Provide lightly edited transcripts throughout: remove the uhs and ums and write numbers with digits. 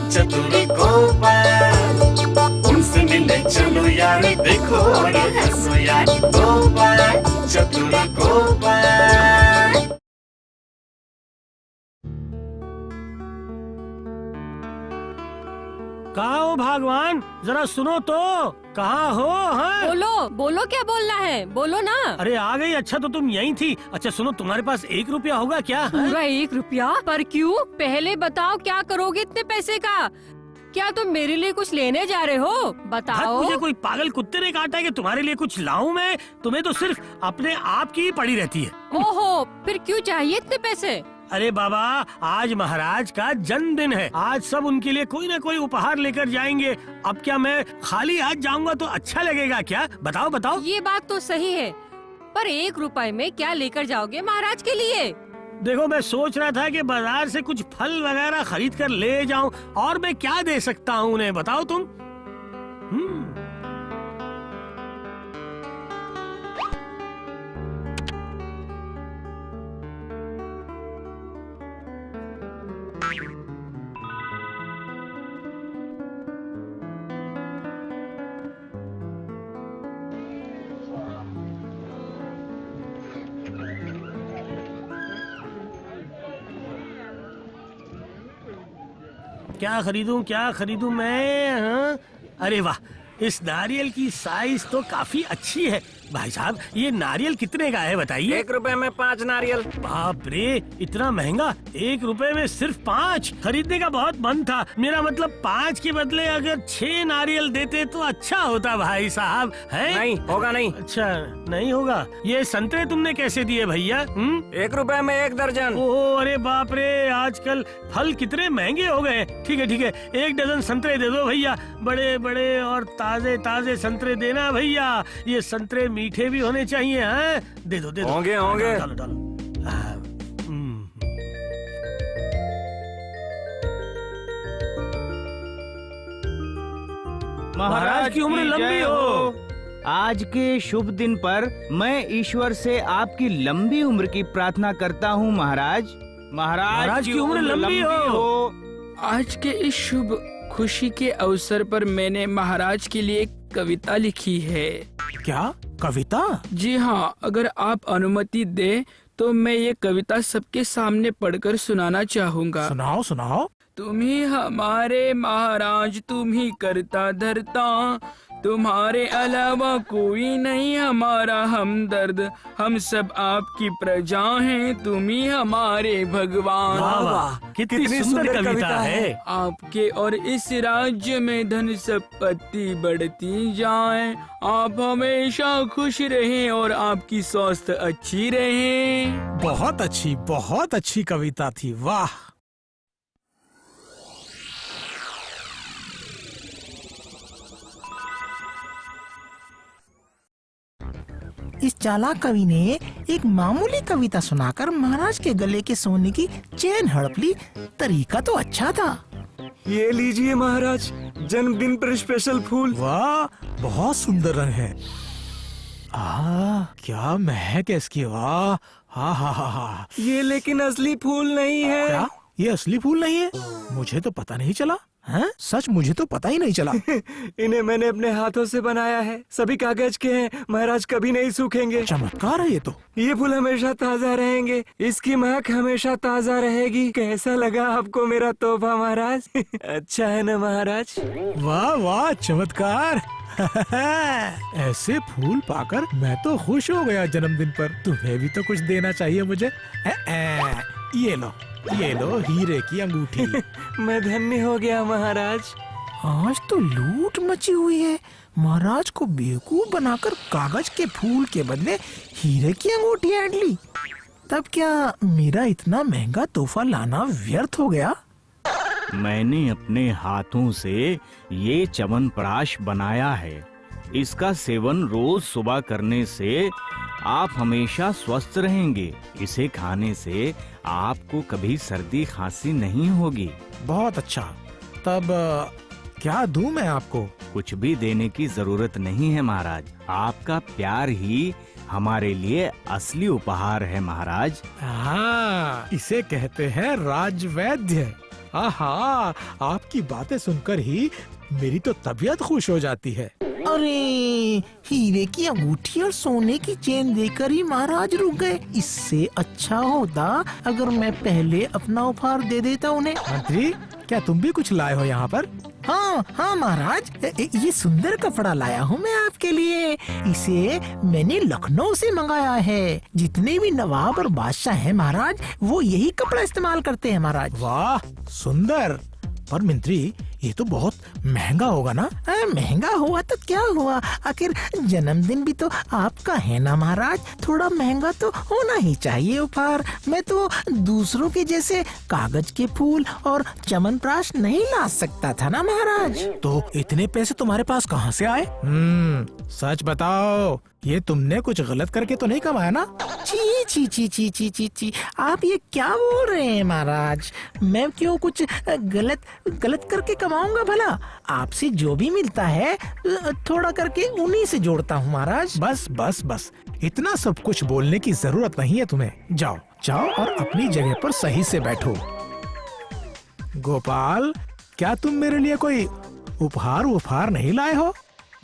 चतुर गोपाल, उनसे मिलने चलो यार, देखो और हंसो यार, गोपाल चतुर गोपाल। कहाँ हो भगवान, जरा सुनो तो, कहाँ हो? हाँ बोलो बोलो, क्या बोलना है, बोलो ना। अरे आ गई, अच्छा तो तुम यहीं थी। अच्छा सुनो, तुम्हारे पास 1 रुपया होगा क्या? पूरा 1 रुपया? पर क्यों? पहले बताओ क्या करोगे इतने पैसे का? क्या तुम मेरे लिए कुछ लेने जा रहे हो? बताओ। मुझे कोई पागल कुत्ते ने काटा है कि तुम्हारे लिए कुछ लाऊं मैं? तुम्हें तो सिर्फ अपने आप की ही पड़ी रहती है। ओहो, फिर क्यों चाहिए इतने पैसे? अरे बाबा, आज महाराज का जन्मदिन है, आज सब उनके लिए कोई ना कोई उपहार लेकर जाएंगे। अब क्या मैं खाली हाथ जाऊंगा तो अच्छा लगेगा क्या? बताओ बताओ। ये बात तो सही है, पर 1 रुपए में क्या लेकर जाओगे महाराज के लिए? देखो, मैं सोच रहा था कि बाजार से कुछ फल वगैरह खरीद कर ले जाऊं, और मैं क्या दे सकता हूं उन्हें, बताओ तुम। क्या खरीदूं मैं? हाँ? अरे वाह, इस नारियल की साइज तो काफी अच्छी है। भाई साहब, ये नारियल कितने का है बताइए? 1 रुपए में 5 नारियल। बाप रे, इतना महंगा? 1 रुपए में सिर्फ 5? खरीदने का बहुत मन था। मेरा मतलब 5 के बदले अगर 6 नारियल देते तो अच्छा होता भाई साहब, है? नहीं होगा, नहीं। अच्छा नहीं होगा। ये संतरे तुमने कैसे दिए भैया? 1 रुपए में 1 दर्जन। ओह अरे बाप रे, आजकल फल कितने महंगे हो गए। ठीक है 1 डजन संतरे दे दो भैया, बड़े बड़े और ताजे ताजे संतरे देना भैया। ये संतरे मीठे भी होने चाहिए। हैं? दे दो। होंगे। डालो। महाराज की उम्र लंबी हो। आज के शुभ दिन पर मैं ईश्वर से आपकी लंबी उम्र की प्रार्थना करता हूँ महाराज। महाराज की उम्र लंबी हो। आज के इस शुभ खुशी के अवसर पर मैंने महाराज के लिए एक कविता लिखी है। क्या कविता? जी हाँ, अगर आप अनुमति दे तो मैं ये कविता सबके सामने पढ़कर सुनाना चाहूँगा। सुनाओ। तुम ही हमारे महाराज, तुम ही करता धरता, तुम्हारे अलावा कोई नहीं हमारा हमदर्द, हम सब आपकी प्रजा हैं, तुम ही हमारे भगवान। वाह वाह, कितनी सुंदर कविता है। आपके और इस राज्य में धन संपत्ति बढ़ती जाए, आप हमेशा खुश रहें और आपकी स्वास्थ्य अच्छी रहे। बहुत अच्छी कविता थी, वाह। इस चालाक कवि ने एक मामूली कविता सुनाकर महाराज के गले के सोने की चेन हड़प ली। तरीका तो अच्छा था। ये लीजिए महाराज, जन्मदिन पर स्पेशल फूल। वाह, बहुत सुंदर रंग है। क्या महक है इसकी, वाह। हा। ये लेकिन असली फूल नहीं है। क्या ये असली फूल नहीं है? मुझे तो पता नहीं चला। हैं? सच मुझे तो पता ही नहीं चला। इन्हें मैंने अपने हाथों से बनाया है, सभी कागज के हैं, महाराज कभी नहीं सूखेंगे। चमत्कार है ये तो। ये फूल हमेशा ताजा रहेंगे, इसकी महक हमेशा ताजा रहेगी। कैसा लगा आपको मेरा तोहफा महाराज? अच्छा है ना महाराज? वाह चमत्कार। ऐसे फूल पाकर मैं तो खुश हो गया जन्मदिन पर। तुम्हें भी तो कुछ देना चाहिए मुझे। ये लो हीरे की अंगूठी। मैं धन्य हो गया महाराज। आज तो लूट मची हुई है। महाराज को बेवकूफ बनाकर कागज के फूल के बदले हीरे की अंगूठी ऐंठ ली। तब क्या मेरा इतना महंगा तोहफा लाना व्यर्थ हो गया? मैंने अपने हाथों से ये च्यवनप्राश बनाया है। इसका सेवन रोज सुबह करने से आप हमेशा स्वस्थ रहेंगे। इसे खाने से आपको कभी सर्दी खांसी नहीं होगी। बहुत अच्छा। तब क्या दूं मैं आपको? कुछ भी देने की जरूरत नहीं है महाराज। आपका प्यार ही हमारे लिए असली उपहार है महाराज। हाँ, इसे कहते हैं राजवैद्य। आहा, आपकी बातें सुनकर ही मेरी तो तबीयत खुश हो जाती है। अरे, हीरे की अंगूठी और सोने की चेन देकर ही महाराज रुक गए। इससे अच्छा होता अगर मैं पहले अपना उपहार दे देता उन्हें। मंत्री, क्या तुम भी कुछ लाए हो यहाँ पर? हाँ हाँ महाराज, ये सुंदर कपड़ा लाया हूँ मैं आपके लिए। इसे मैंने लखनऊ से मंगाया है। जितने भी नवाब और बादशाह हैं महाराज, वो यही कपड़ा इस्तेमाल करते हैं महाराज। वाह, सुंदर। पर मंत्री, ये तो बहुत महंगा होगा ना? महंगा हुआ तो क्या हुआ, आखिर जन्मदिन भी तो आपका है ना महाराज। थोड़ा महंगा तो होना ही चाहिए उपहार। मैं तो दूसरों के जैसे कागज के फूल और च्यवनप्राश नहीं ला सकता था ना महाराज। तो इतने पैसे तुम्हारे पास कहाँ से आए? सच बताओ, ये तुमने कुछ गलत करके तो नहीं कमाया ना? ची ची ची ची ची ची ची, आप ये क्या बोल रहे हैं महाराज? मैं क्यों कुछ गलत करके कमाऊंगा भला? आपसे जो भी मिलता है थोड़ा करके उन्हीं से जोड़ता हूँ महाराज। बस बस बस, इतना सब कुछ बोलने की जरूरत नहीं है तुम्हें। जाओ जाओ और अपनी जगह पर सही से बैठो। गोपाल, क्या तुम मेरे लिए कोई उपहार नहीं लाए हो?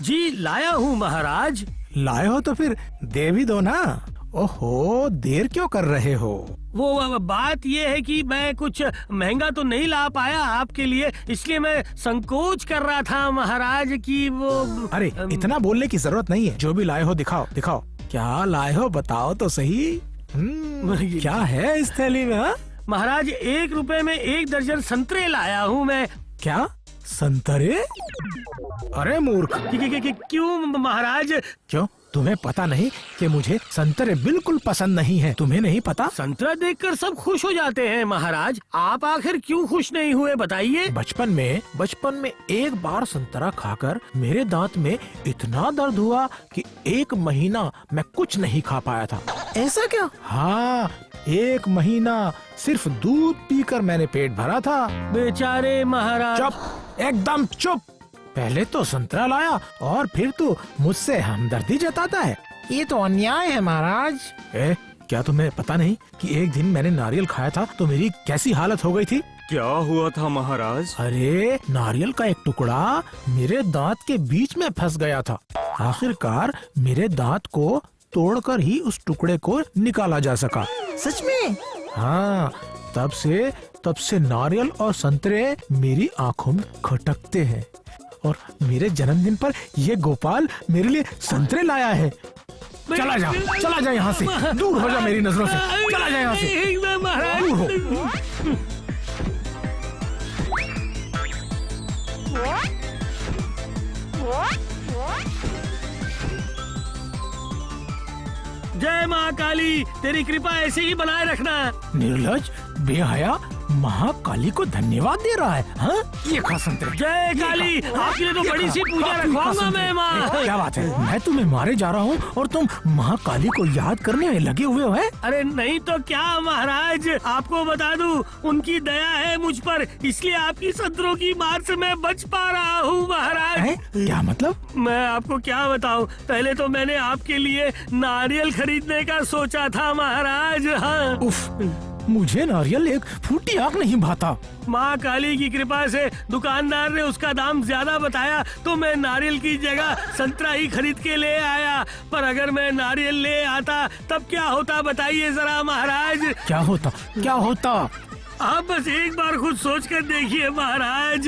जी लाया हूँ महाराज। लाए हो तो फिर दे भी दो ना। ओहो, देर क्यों कर रहे हो? वो बात ये है कि मैं कुछ महंगा तो नहीं ला पाया आपके लिए, इसलिए मैं संकोच कर रहा था महाराज कि वो। अरे, इतना बोलने की जरूरत नहीं है। जो भी लाए हो दिखाओ दिखाओ। क्या लाए हो बताओ तो सही। क्या है इस थैली में? महाराज, 1 रुपए में 1 दर्जन संतरे लाया हूँ मैं। क्या, संतरे? अरे मूर्ख! क्यों महाराज? क्यों, तुम्हें पता नहीं कि मुझे संतरे बिल्कुल पसंद नहीं है? तुम्हें नहीं पता? संतरा देखकर सब खुश हो जाते हैं महाराज, आप आखिर क्यों खुश नहीं हुए बताइए? बचपन में एक बार संतरा खाकर मेरे दांत में इतना दर्द हुआ कि 1 महीना मैं कुछ नहीं खा पाया था। ऐसा क्या? हाँ, 1 महीना सिर्फ दूध पीकर मैंने पेट भरा था। बेचारे महाराज। चुप, एकदम चुप। पहले तो संतरा लाया और फिर तो मुझसे हमदर्दी जताता है। ये तो अन्याय है महाराज। क्या तुम्हें पता नहीं कि एक दिन मैंने नारियल खाया था तो मेरी कैसी हालत हो गई थी? क्या हुआ था महाराज? अरे, नारियल का एक टुकड़ा मेरे दांत के बीच में फंस गया था। आखिरकार मेरे दांत को तोड़कर ही उस टुकड़े को निकाला जा सका। सच में? हाँ, तब से नारियल और संतरे मेरी आंखों में खटकते हैं। और मेरे जन्मदिन पर ये गोपाल मेरे लिए संतरे लाया है। चला जा यहाँ से, दूर हो जा मेरी नजरों से, चला जा यहाँ से, दूर हो। जय माँ काली, तेरी कृपा ऐसे ही बनाए रखना। निर्लज, बेहया, महाकाली को धन्यवाद दे रहा है। हाँ? ये खा संतरे। जय काली, आपके लिए तो बड़ी सी पूजा रखवाऊंगा मैं माँ। क्या बात है, मैं तुम्हें मारे जा रहा हूँ और तुम महाकाली को याद करने में लगे हुए हो? अरे नहीं तो क्या महाराज, आपको बता दूं, उनकी दया है मुझ पर, इसलिए आपकी संतरों की मार से मैं बच पा रहा हूँ महाराज। क्या मतलब? मैं आपको क्या बताऊं, पहले तो मैंने आपके लिए नारियल खरीदने का सोचा था महाराज। हाँ। उफ, मुझे नारियल एक फूटी आंख नहीं भाता। माँ काली की कृपा से दुकानदार ने उसका दाम ज्यादा बताया तो मैं नारियल की जगह संतरा ही खरीद के ले आया। पर अगर मैं नारियल ले आता तब क्या होता बताइए जरा महाराज। क्या होता? आप बस एक बार खुद सोच कर देखिए महाराज।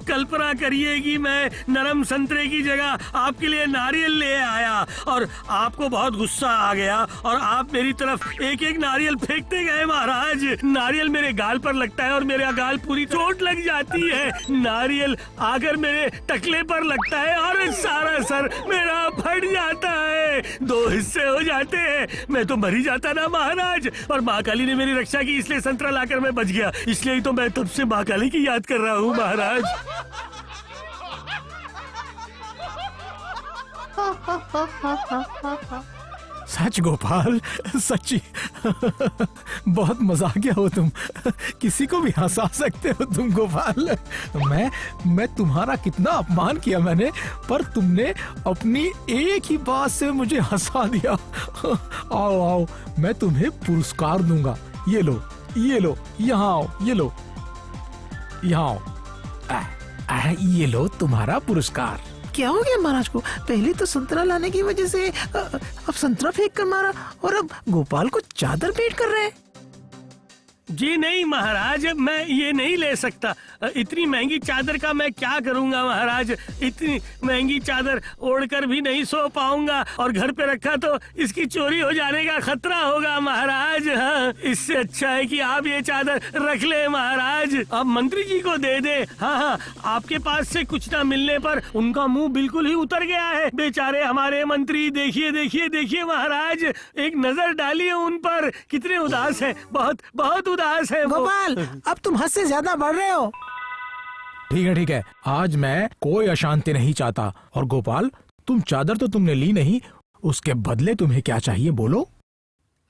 कल्पना करिए कि मैं नरम संतरे की जगह आपके लिए नारियल ले आया और आपको बहुत गुस्सा आ गया और आप मेरी तरफ एक एक नारियल फेंकते गए महाराज। नारियल मेरे गाल पर लगता है और मेरा गाल पूरी चोट लग जाती है। नारियल आकर मेरे टकले पर लगता है और सारा सर मेरा फट जाता है, 2 हिस्से हो जाते हैं। मैं तो मर ही जाता ना महाराज। और माँ काली ने मेरी रक्षा की, इसलिए संतरा लाकर मैं बच गया। इसलिए ही तो मैं तब से माँ काली की याद कर रहा हूँ महाराज। सच गोपाल, सच्ची बहुत मजाकिया हो तुम। किसी को भी हंसा सकते हो तुम गोपाल। मैं तुम्हारा कितना अपमान किया मैंने, पर तुमने अपनी एक ही बात से मुझे हंसा दिया। आओ, मैं तुम्हें पुरस्कार दूंगा। ये लो, यहाँ आओ, ये लो। यहाँ आओ। ये लो तुम्हारा पुरस्कार। क्या हो गया महाराज को? पहले तो संतरा लाने की वजह से अब संतरा फेंक कर मारा और अब गोपाल को चादर भेंट कर रहे हैं। जी नहीं महाराज, मैं ये नहीं ले सकता। इतनी महंगी चादर का मैं क्या करूंगा महाराज? इतनी महंगी चादर ओढ़कर भी नहीं सो पाऊंगा और घर पे रखा तो इसकी चोरी हो जाने का खतरा होगा महाराज। हाँ, इससे अच्छा है कि आप ये चादर रख ले महाराज, अब मंत्री जी को दे दे। हाँ हाँ, आपके पास से कुछ ना मिलने पर उनका मुंह बिल्कुल ही उतर गया है। बेचारे हमारे मंत्री, देखिए देखिए देखिए महाराज, एक नजर डालिए उन पर, कितने उदास है, बहुत बहुत उदास है वो। गोपाल, अब तुम हद से ज्यादा बढ़ रहे हो। ठीक है, आज मैं कोई अशांति नहीं चाहता। और गोपाल, तुम चादर तो तुमने ली नहीं, उसके बदले तुम्हें क्या चाहिए बोलो?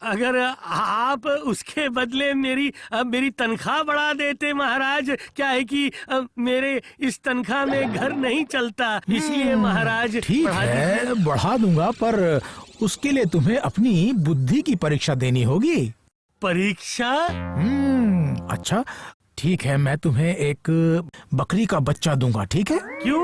अगर आप उसके बदले मेरी तनख्वाह बढ़ा देते महाराज। क्या है कि मेरे इस तनख्वाह में घर नहीं चलता, इसलिए महाराज ठीक है, बढ़ा दूंगा, पर उसके लिए तुम्हें अपनी बुद्धि की परीक्षा देनी होगी। परीक्षा? अच्छा ठीक है, मैं तुम्हें एक बकरी का बच्चा दूंगा, ठीक है? क्यों?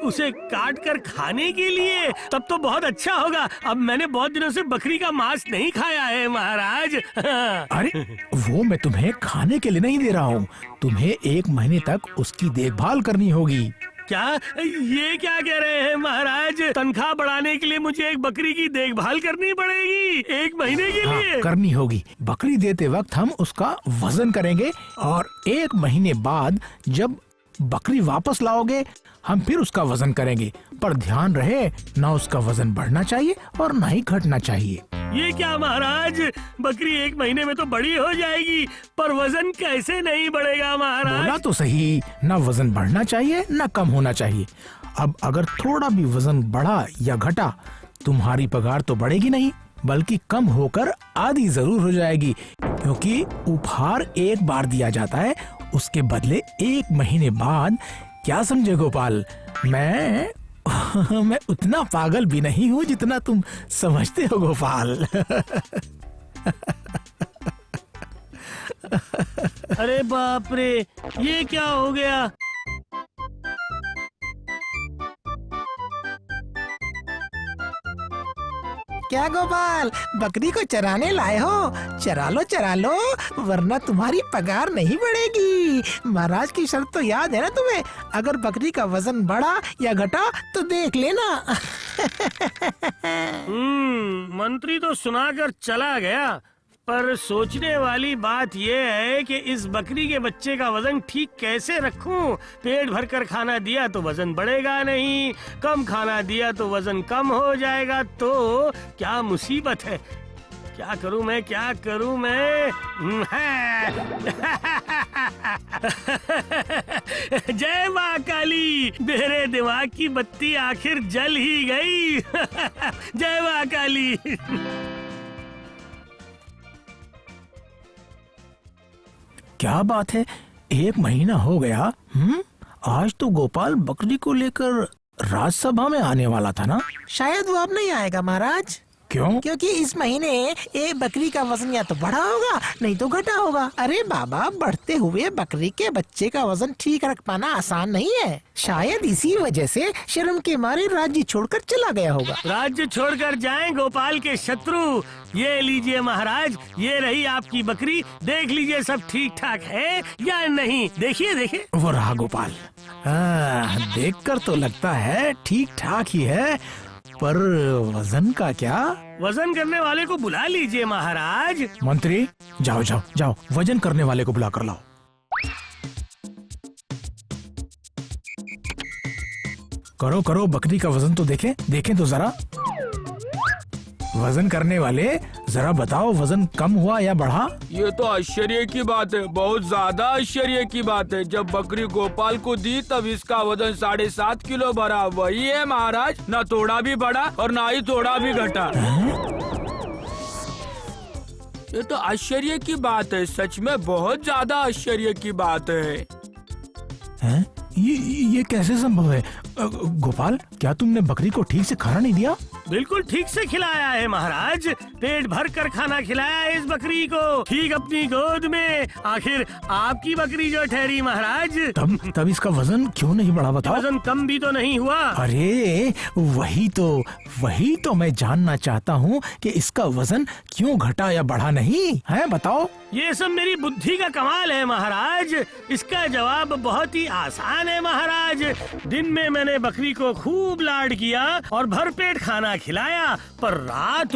उसे काट कर खाने के लिए? तब तो बहुत अच्छा होगा। अब मैंने बहुत दिनों से बकरी का मांस नहीं खाया है महाराज। अरे वो मैं तुम्हें खाने के लिए नहीं दे रहा हूँ, तुम्हें 1 महीने तक उसकी देखभाल करनी होगी। क्या ये क्या कह रहे हैं महाराज? तनख्वाह बढ़ाने के लिए मुझे एक बकरी की देखभाल करनी पड़ेगी 1 महीने के लिए? हाँ, करनी होगी। बकरी देते वक्त हम उसका वजन करेंगे और 1 महीने बाद जब बकरी वापस लाओगे हम फिर उसका वजन करेंगे, पर ध्यान रहे ना उसका वजन बढ़ना चाहिए और ना ही घटना चाहिए। ये क्या महाराज, बकरी 1 महीने में तो बड़ी हो जाएगी, पर वजन कैसे नहीं बढ़ेगा महाराज? बोला तो सही, ना वजन बढ़ना चाहिए ना कम होना चाहिए। अब अगर थोड़ा भी वजन बढ़ा या घटा, तुम्हारी पगार तो बढ़ेगी नहीं, बल्कि कम होकर आधी जरूर हो जाएगी, क्योंकि उपहार एक बार दिया जाता है, उसके बदले 1 महीने बाद। क्या समझे गोपाल? मैं उतना पागल भी नहीं हूँ जितना तुम समझते हो गोपाल। अरे बाप रे, ये क्या हो गया? क्या गोपाल, बकरी को चराने लाए हो? चरा लो, वरना तुम्हारी पगार नहीं बढ़ेगी। महाराज की शर्त तो याद है ना तुम्हें? अगर बकरी का वजन बढ़ा या घटा तो देख लेना। मंत्री तो सुनाकर चला गया, पर सोचने वाली बात यह है कि इस बकरी के बच्चे का वजन ठीक कैसे रखूं? पेट भरकर खाना दिया तो वजन बढ़ेगा नहीं, कम खाना दिया तो वजन कम हो जाएगा, तो क्या मुसीबत है। क्या करूं मैं? जय माँ काली, मेरे दिमाग की बत्ती आखिर जल ही गई। जय माँ काली। क्या बात है, 1 महीना हो गया। आज तो गोपाल बकरी को लेकर राजसभा में आने वाला था ना? शायद वो अब नहीं आएगा महाराज। क्यों? क्योंकि इस महीने एक बकरी का वजन या तो बढ़ा होगा नहीं तो घटा होगा। अरे बाबा, बढ़ते हुए बकरी के बच्चे का वजन ठीक रख पाना आसान नहीं है। शायद इसी वजह से शर्म के मारे राज्य छोड़कर चला गया होगा। राज्य छोड़कर जाएं गोपाल के शत्रु। ये लीजिए महाराज, ये रही आपकी बकरी, देख लीजिए सब ठीक ठाक है या नहीं। देखिए। वो रहा गोपाल। देखकर तो लगता है ठीक ठाक ही है, पर वजन का क्या? वजन करने वाले को बुला लीजिए महाराज। मंत्री, जाओ, वजन करने वाले को बुला कर लाओ। करो, बकरी का वजन तो देखें तो जरा। वजन करने वाले, जरा बताओ वजन कम हुआ या बढ़ा? ये तो आश्चर्य की बात है, बहुत ज्यादा आश्चर्य की बात है। जब बकरी गोपाल को दी तब इसका वजन 7.5 किलो बढ़ा। वही है महाराज, ना थोड़ा भी बढ़ा और ना ही थोड़ा भी घटा। ये तो आश्चर्य की बात है, सच में बहुत ज्यादा आश्चर्य की बात है। ये कैसे संभव है? गोपाल, क्या तुमने बकरी को ठीक से खाना नहीं दिया? बिल्कुल ठीक से खिलाया है महाराज, पेट भर कर खाना खिलाया है इस बकरी को, ठीक अपनी गोद में। आखिर आपकी बकरी जो ठहरी महाराज। तब इसका वजन क्यों नहीं बढ़ा बताओ? वजन कम भी तो नहीं हुआ। अरे वही तो मैं जानना चाहता हूँ कि इसका वजन क्यों घटा या बढ़ा नहीं है, बताओ। ये सब मेरी बुद्धि का कमाल है महाराज। इसका जवाब बहुत ही आसान है महाराज। दिन में मैंने बकरी को खूब लाड किया और भरपेट खाना खिलाया, पर रात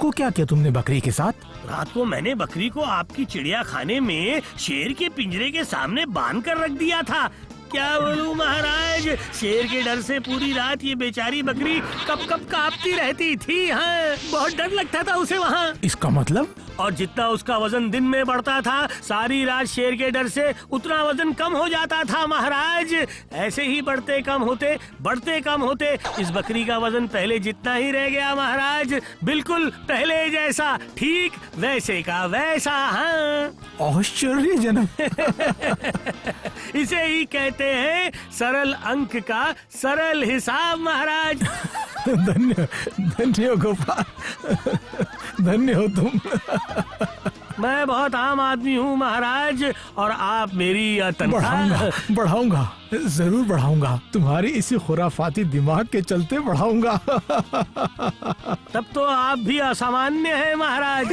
को क्या किया तुमने बकरी के साथ? रात को मैंने बकरी को आपकी चिड़िया खाने में शेर के पिंजरे के सामने बांध कर रख दिया था। क्या बोलूं महाराज, शेर के डर से पूरी रात ये बेचारी बकरी कब कब कांपती रहती थी। हाँ, बहुत डर लगता था उसे वहाँ। इसका मतलब? और जितना उसका वजन दिन में बढ़ता था, सारी रात शेर के डर से उतना वजन कम हो जाता था महाराज। ऐसे ही बढ़ते कम होते इस बकरी का वजन पहले जितना ही रह गया महाराज, बिल्कुल पहले जैसा, ठीक वैसे का वैसा। हाँ, आश्चर्यजनक। इसे ही कहते हैं सरल अंक का सरल हिसाब महाराज। धन्य हो गोपाल, धन्य हो तुम। मैं बहुत आम आदमी हूँ महाराज, और आप मेरी तनख्वाह बढ़ाऊंगा, जरूर बढ़ाऊंगा। तुम्हारी इसी खुराफाती दिमाग के चलते बढ़ाऊंगा। तब तो आप भी असामान्य हैं महाराज।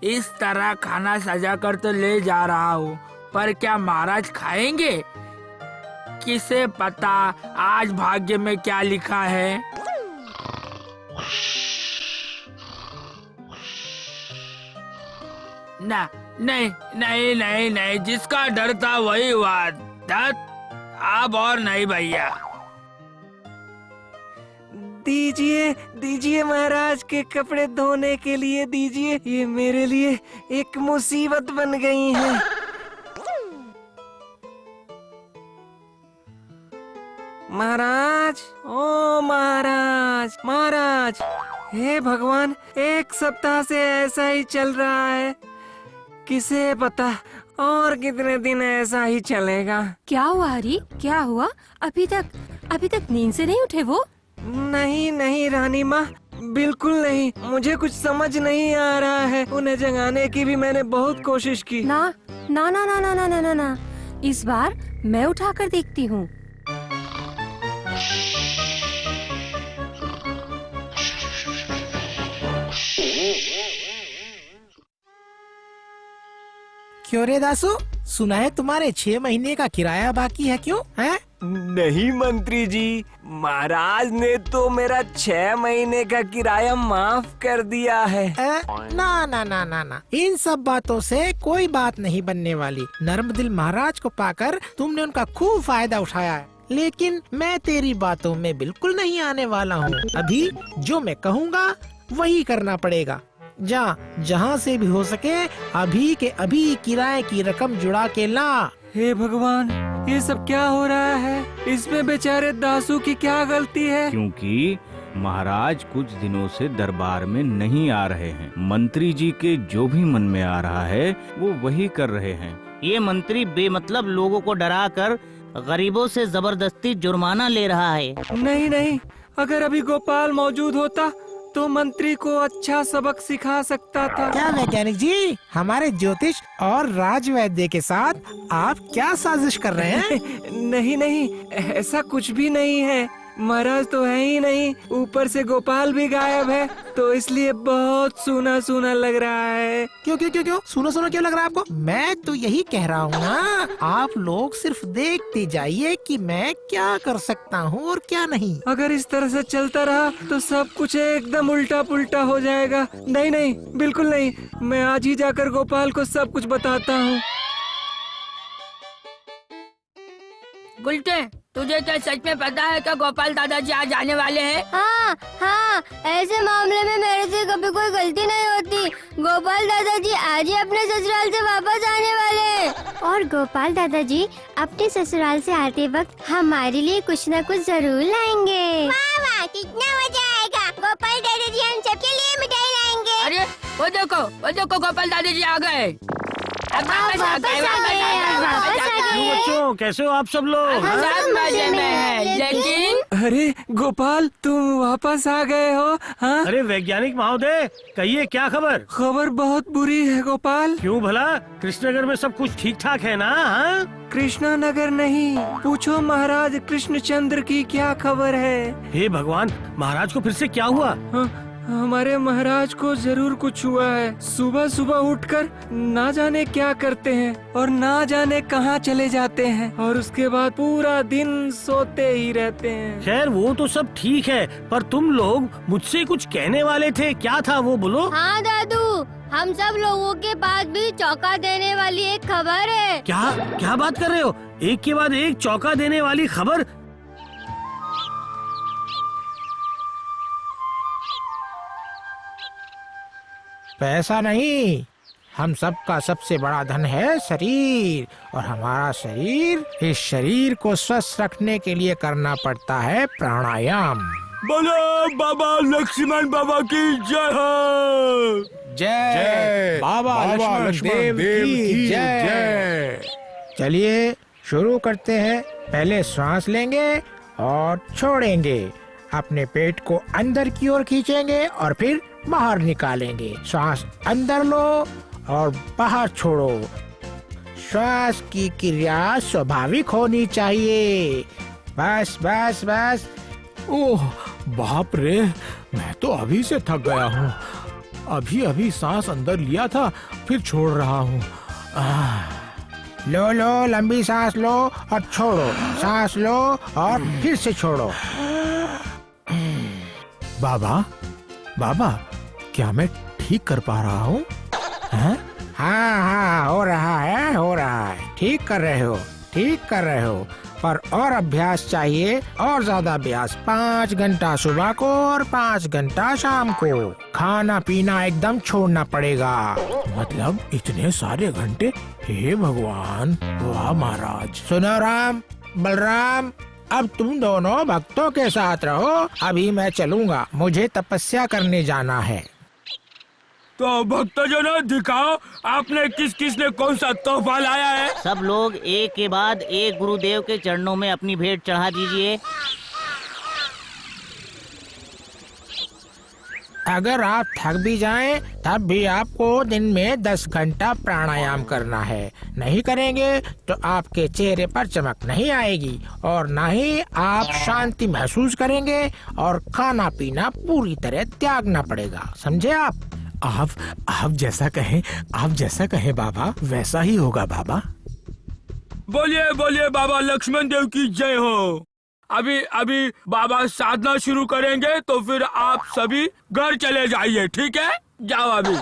इस तरह खाना सजा कर तो ले जा रहा हूँ, पर क्या महाराज खाएंगे? किसे पता आज भाग्य में क्या लिखा है। ना, नहीं, जिसका डर था वही हुआ। अब और नहीं भैया। दीजिए महाराज के कपड़े धोने के लिए दीजिए, ये मेरे लिए एक मुसीबत बन गई है। महाराज, ओ महाराज, हे भगवान, एक सप्ताह से ऐसा ही चल रहा है। किसे पता और कितने दिन ऐसा ही चलेगा। क्या हुआ हरी, क्या हुआ? अभी तक नींद से नहीं उठे वो? नहीं रानी माँ, बिल्कुल नहीं। मुझे कुछ समझ नहीं आ रहा है। उन्हें जगाने की भी मैंने बहुत कोशिश की। ना, इस बार मैं उठा कर देखती हूँ। क्यों रे दासू, सुना है तुम्हारे 6 महीने का किराया बाकी है, क्यों है? नहीं मंत्री जी, महाराज ने तो मेरा 6 महीने का किराया माफ कर दिया है। ना, इन सब बातों से कोई बात नहीं बनने वाली। नर्म दिल महाराज को पाकर तुमने उनका खूब फायदा उठाया है, लेकिन मैं तेरी बातों में बिल्कुल नहीं आने वाला हूँ। अभी जो मैं कहूँगा वही करना पड़ेगा। जहाँ से भी हो सके अभी के अभी किराए की रकम जुड़ा के ला। हे भगवान, ये सब क्या हो रहा है? इसमें बेचारे दासू की क्या गलती है? क्योंकि महाराज कुछ दिनों से दरबार में नहीं आ रहे हैं। मंत्री जी के जो भी मन में आ रहा है वो वही कर रहे हैं। ये मंत्री बेमतलब लोगों को डरा कर गरीबों से जबरदस्ती जुर्माना ले रहा है। नहीं, अगर अभी गोपाल मौजूद होता तो मंत्री को अच्छा सबक सिखा सकता था। क्या वैज्ञानिक जी, हमारे ज्योतिष और राजवैद्य के साथ आप क्या साजिश कर रहे हैं? नहीं, ऐसा कुछ भी नहीं है। महाराज तो है ही नहीं, ऊपर से गोपाल भी गायब है, तो इसलिए बहुत सूना लग रहा है। क्यों सूना क्यों लग रहा है आपको? मैं तो यही कह रहा हूँ ना, आप लोग सिर्फ देखते जाइए कि मैं क्या कर सकता हूँ और क्या नहीं। अगर इस तरह से चलता रहा तो सब कुछ एकदम उल्टा पुल्टा हो जाएगा। नहीं, बिल्कुल नहीं। मैं आज ही जाकर गोपाल को सब कुछ बताता हूँ। गुलटे, तुझे क्या सच में पता है कि गोपाल दादाजी आज आने वाले हैं? हाँ, ऐसे मामले में मेरे से कभी कोई गलती नहीं होती। गोपाल दादाजी आज ही अपने ससुराल से वापस आने वाले हैं। और गोपाल दादाजी अपने ससुराल से आते वक्त हमारे लिए कुछ न कुछ जरूर लाएंगे। वाह, कितना मजा आएगा। गोपाल दादाजी वो देखो गोपाल दादाजी आ गए। अब वापस आ गए, वापस आ गए। बच्चों कैसे हो आप सब लोग? सब मजे में है, लेकिन अरे गोपाल, तुम वापस आ गए हो? हाँ, अरे वैज्ञानिक महोदय, कहिए क्या खबर? खबर बहुत बुरी है गोपाल। क्यों भला? कृष्णनगर में सब कुछ ठीक ठाक है ना? हाँ? कृष्णा नगर नहीं, पूछो महाराज कृष्णचंद्र की क्या खबर है। हे भगवान, महाराज को फिर से क्या हुआ? हमारे महाराज को जरूर कुछ हुआ है। सुबह सुबह उठकर ना जाने क्या करते हैं और ना जाने कहाँ चले जाते हैं, और उसके बाद पूरा दिन सोते ही रहते हैं। खैर वो तो सब ठीक है, पर तुम लोग मुझसे कुछ कहने वाले थे, क्या था वो बोलो? हाँ दादू, हम सब लोगों के पास भी चौंका देने वाली एक खबर है। क्या बात कर रहे हो? एक के बाद एक चौंका देने वाली खबर? पैसा नहीं, हम सबका सबसे बड़ा धन है शरीर, और हमारा शरीर, इस शरीर को स्वस्थ रखने के लिए करना पड़ता है प्राणायाम। बोलो बाबा लक्ष्मण बाबा की जय हो। जय बाबा लक्ष्मण देव की जय। चलिए शुरू करते हैं। पहले सांस लेंगे और छोड़ेंगे। अपने पेट को अंदर की ओर खींचेंगे और फिर बाहर निकालेंगे। श्वास अंदर लो और बाहर छोड़ो। श्वास की क्रिया स्वाभाविक होनी चाहिए। बस बस बस। ओह बाप रे, मैं तो अभी से थक गया हूँ। अभी अभी सांस अंदर लिया था, फिर छोड़ रहा हूँ। लो लो, लंबी सांस लो और छोड़ो। सांस लो और फिर से छोड़ो। बाबा बाबा, क्या मैं ठीक कर पा रहा हूँ? हाँ हाँ, हो रहा है। ठीक कर रहे हो, पर और अभ्यास चाहिए, और ज्यादा अभ्यास। 5 घंटा सुबह को और 5 घंटा शाम को। खाना पीना एकदम छोड़ना पड़ेगा। मतलब इतने सारे घंटे? हे भगवान, वाह महाराज। सुनो राम, बलराम, अब तुम दोनों भक्तों के साथ रहो। अभी मैं चलूंगा, मुझे तपस्या करने जाना है। तो भक्तजनों, दिखाओ आपने किस किस ने कौन सा तोहफा लाया है। सब लोग एक के बाद एक गुरुदेव के चरणों में अपनी भेंट चढ़ा दीजिए। अगर आप थक भी जाएं, तब भी आपको दिन में 10 घंटा प्राणायाम करना है। नहीं करेंगे तो आपके चेहरे पर चमक नहीं आएगी, और न ही आप शांति महसूस करेंगे, और खाना पीना पूरी तरह त्यागना पड़ेगा। समझे आप? आप जैसा कहें बाबा, वैसा ही होगा बाबा। बोलिए बोलिए बाबा लक्ष्मण देव की जय हो। अभी बाबा साधना शुरू करेंगे, तो फिर आप सभी घर चले जाइए, ठीक है? जाओ अभी।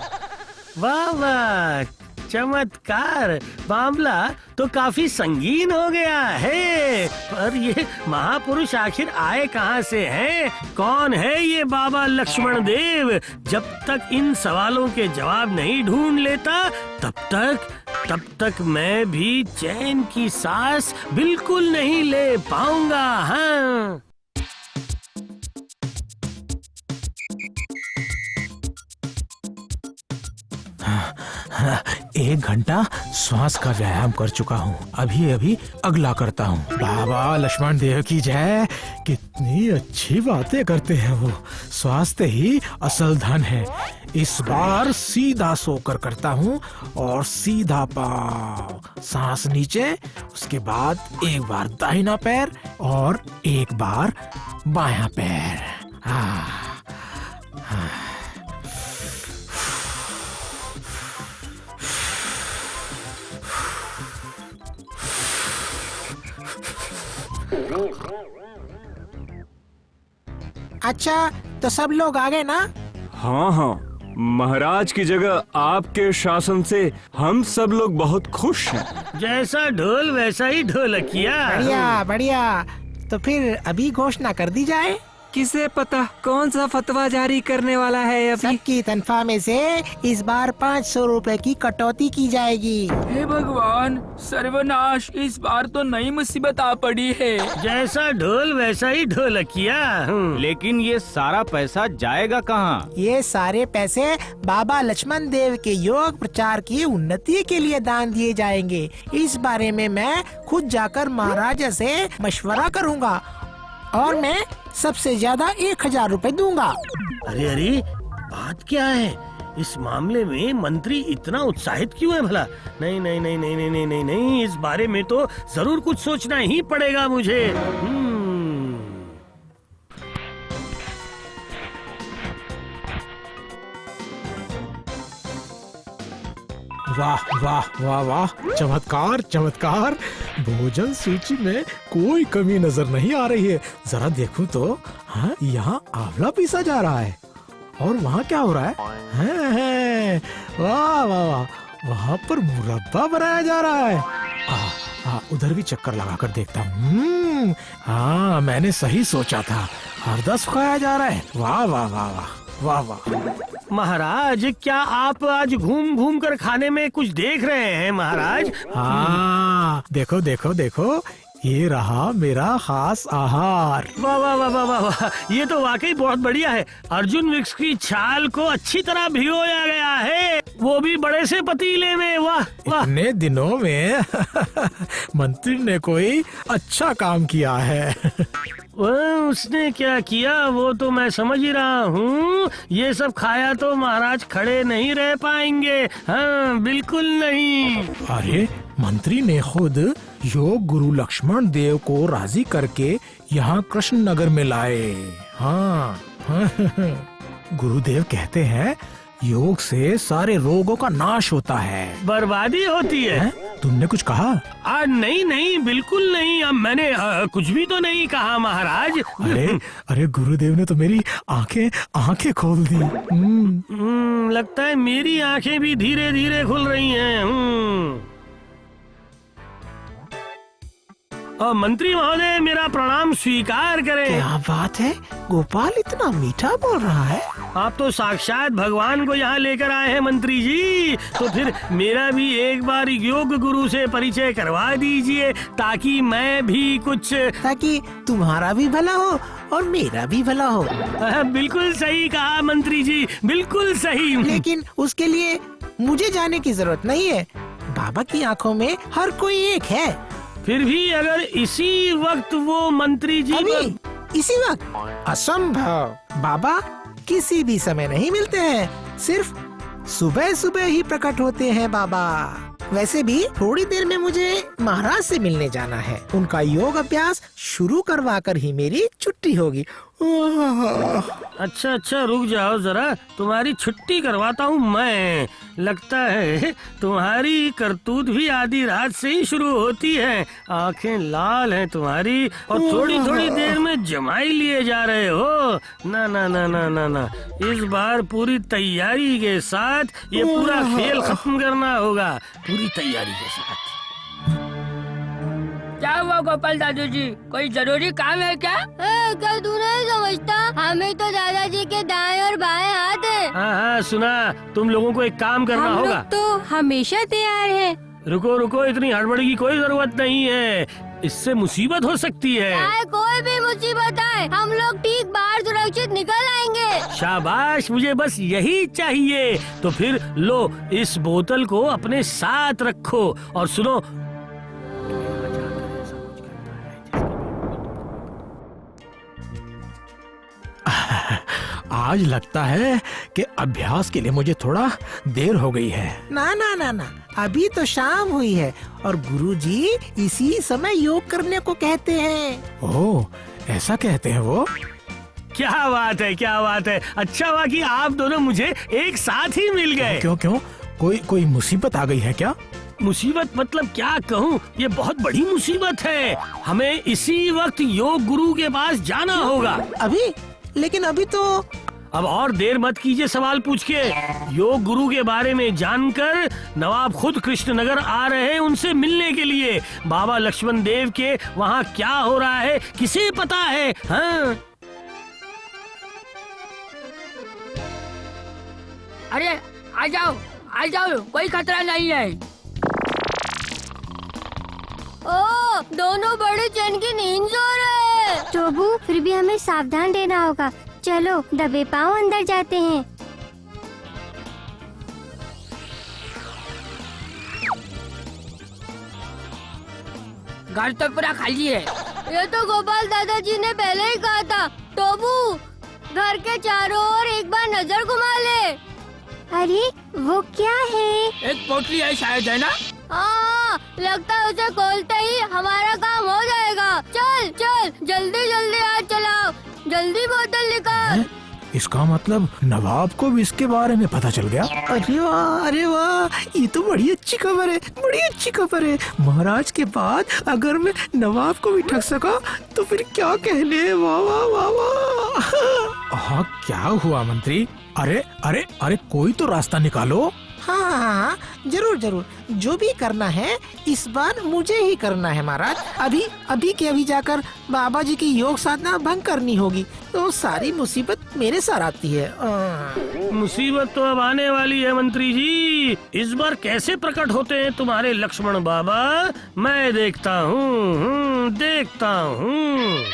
वाह वाह, चमत्कार। मामला तो काफी संगीन हो गया है, पर ये महापुरुष आखिर आए कहाँ से हैं? कौन है ये बाबा लक्ष्मण देव? जब तक इन सवालों के जवाब नहीं ढूंढ लेता, तब तक मैं भी चैन की सांस बिल्कुल नहीं ले पाऊंगा। हाँ, 1 घंटा श्वास का व्यायाम कर चुका हूँ। अभी अगला करता हूँ। बाबा लक्ष्मण देव की जय। कितनी अच्छी बातें करते हैं वो। स्वास्थ्य ही असल धन है। इस बार सीधा सोकर करता हूँ, और सीधा पाँव, सांस नीचे, उसके बाद एक बार दाहिना पैर और एक बार बायां पैर। अच्छा, तो सब लोग आ गए ना? हाँ, महाराज की जगह आपके शासन से हम सब लोग बहुत खुश हैं। जैसा ढोल वैसा ही ढोलकिया। बढ़िया बढ़िया। तो फिर अभी घोषणा कर दी जाए। किसे पता कौन सा फतवा जारी करने वाला है अभी। सबकी तनख्वाह में से इस बार 500 रुपए की कटौती की जाएगी। हे भगवान, सर्वनाश, इस बार तो नई मुसीबत आ पड़ी है। जैसा ढोल वैसा ही ढोलकिया। लेकिन ये सारा पैसा जाएगा कहाँ? ये सारे पैसे बाबा लक्ष्मण देव के योग प्रचार की उन्नति के लिए दान दिए जाएंगे। इस बारे में मैं खुद जाकर महाराजा से मशवरा करूँगा और मैं सबसे ज्यादा 1000 रुपए दूंगा। अरे अरे, बात क्या है? इस मामले में मंत्री इतना उत्साहित क्यों है भला? नहीं नहीं नहीं नहीं नहीं नहीं नहीं नहीं, इस बारे में तो जरूर कुछ सोचना ही पड़ेगा मुझे। वाह वाह वाह वाह, चमत्कार चमत्कार। भोजन सूची में कोई कमी नजर नहीं आ रही है। जरा देखूं तो, हाँ, यहाँ आंवला पीसा जा रहा है और वहाँ क्या हो रहा है? वाह वाह वाह, वहाँ पर मुरब्बा बनाया जा रहा है। उधर भी चक्कर लगा कर देखता हूँ। हाँ, मैंने सही सोचा था, हरदा सुखाया जा रहा है। वाह वाह वाह वाह वाह वाह। महाराज, क्या आप आज घूम घूम कर खाने में कुछ देख रहे हैं महाराज? हाँ, देखो देखो देखो, ये रहा मेरा खास आहार। वाह वाह वाह वाह वाह वाह, ये तो वाकई बहुत बढ़िया है। अर्जुन वृक्ष की छाल को अच्छी तरह भिगोया गया है, वो भी बड़े से पतीले में। वाह वाह, इतने दिनों में मंत्री ने कोई अच्छा काम किया है। उसने क्या किया वो तो मैं समझ ही रहा हूँ। ये सब खाया तो महाराज खड़े नहीं रह पाएंगे। हाँ, बिल्कुल नहीं। अरे, मंत्री ने खुद योग गुरु लक्ष्मण देव को राजी करके यहाँ कृष्ण नगर में लाए। हाँ, गुरुदेव कहते हैं योग से सारे रोगों का नाश होता है, बर्बादी होती है। तुमने कुछ कहा? नहीं नहीं, बिल्कुल नहीं। अब मैंने कुछ भी तो नहीं कहा महाराज। अरे गुरुदेव ने तो मेरी आंखें खोल दी। लगता है मेरी आंखें भी धीरे धीरे खुल रही हैं। और मंत्री महोदय, मेरा प्रणाम स्वीकार करें। क्या बात है, गोपाल इतना मीठा बोल रहा है। आप तो साक्षात भगवान को यहाँ लेकर आए हैं मंत्री जी, तो फिर मेरा भी एक बार योग गुरु से परिचय करवा दीजिए, ताकि मैं भी कुछ, ताकि तुम्हारा भी भला हो और मेरा भी भला हो। बिल्कुल सही कहा मंत्री जी, बिल्कुल सही। लेकिन उसके लिए मुझे जाने की जरूरत नहीं है, बाबा की आंखों में हर कोई एक है। फिर भी अगर इसी वक्त वो मंत्री जी इसी वक्त असंभव, बाबा किसी भी समय नहीं मिलते हैं, सिर्फ सुबह सुबह ही प्रकट होते हैं बाबा। वैसे भी थोड़ी देर में मुझे महाराज से मिलने जाना है, उनका योग अभ्यास शुरू करवा कर ही मेरी छुट्टी होगी। अच्छा अच्छा, रुक जाओ जरा, तुम्हारी छुट्टी करवाता हूँ मैं। लगता है तुम्हारी करतूत भी आधी रात से ही शुरू होती है। आंखें लाल हैं तुम्हारी और थोड़ी थोड़ी देर में जमाई लिए जा रहे हो। ना ना ना ना ना ना, इस बार पूरी तैयारी के साथ ये पूरा खेल खत्म करना होगा, पूरी तैयारी के साथ। क्या हुआ गोपाल दादू जी, कोई जरूरी काम है क्या? क्या तू नहीं समझता? हमें तो दादाजी के दाएं और बाएं हाथ है। हाँ हाँ, सुना, तुम लोगों को एक काम करना हम होगा। लोग तो हमेशा तैयार हैं। रुको रुको, इतनी हड़बड़ी की कोई जरूरत नहीं है, इससे मुसीबत हो सकती है। चाहे कोई भी मुसीबत आए, हम लोग ठीक बाहर सुरक्षित निकल आएंगे। शाबाश, मुझे बस यही चाहिए। तो फिर लो, इस बोतल को अपने साथ रखो और सुनो, आज लगता है कि अभ्यास के लिए मुझे थोड़ा देर हो गई है। ना ना ना ना, अभी तो शाम हुई है और गुरुजी इसी समय योग करने को कहते हैं। ओह, ऐसा कहते हैं वो? क्या बात है, क्या बात है। अच्छा हुआ कि आप दोनों मुझे एक साथ ही मिल गए। क्यों क्यों, कोई मुसीबत आ गई है क्या? मुसीबत मतलब क्या कहूँ, ये बहुत बड़ी मुसीबत है। हमें इसी वक्त योग गुरु के पास जाना होगा। अभी? लेकिन अभी तो अब और देर मत कीजिए सवाल पूछ के। योग गुरु के बारे में जानकर नवाब खुद कृष्णनगर आ रहे हैं उनसे मिलने के लिए। बाबा लक्ष्मण देव के वहाँ क्या हो रहा है किसे पता है? हाँ, अरे आ जाओ, कोई खतरा नहीं है। ओ, दोनों बड़े चैन की नींद सो रहे हैं। टोबू, फिर भी हमें सावधान रहना होगा। चलो दबे पाँव अंदर जाते हैं। घर तो पूरा खाली है। ये तो गोपाल दादाजी ने पहले ही कहा था। टोबू, घर के चारों ओर एक बार नजर घुमा ले। अरे वो क्या है? एक पोटली है शायद, है ना? हाँ, लगता है उसे खोलते ही हमारा काम हो जाएगा। चल चल, जल्दी जल्दी हाथ चलाओ, जल्दी बोतल निकाल। इसका मतलब नवाब को भी इसके बारे में पता चल गया। अरे वाह, ये तो बड़ी अच्छी खबर है, बड़ी अच्छी खबर है। महाराज के बाद अगर मैं नवाब को भी ठग सका तो फिर क्या कहने। वाह वाह वाह वाह। हाँ, क्या हुआ मंत्री? अरे अरे अरे, कोई तो रास्ता निकालो। हाँ, जरूर जरूर, जो भी करना है इस बार मुझे ही करना है महाराज। अभी के अभी जाकर बाबा जी की योग साधना भंग करनी होगी, तो सारी मुसीबत मेरे साथ आती है। मुसीबत तो अब आने वाली है मंत्री जी। इस बार कैसे प्रकट होते हैं तुम्हारे लक्ष्मण बाबा, मैं देखता हूँ, देखता हूँ।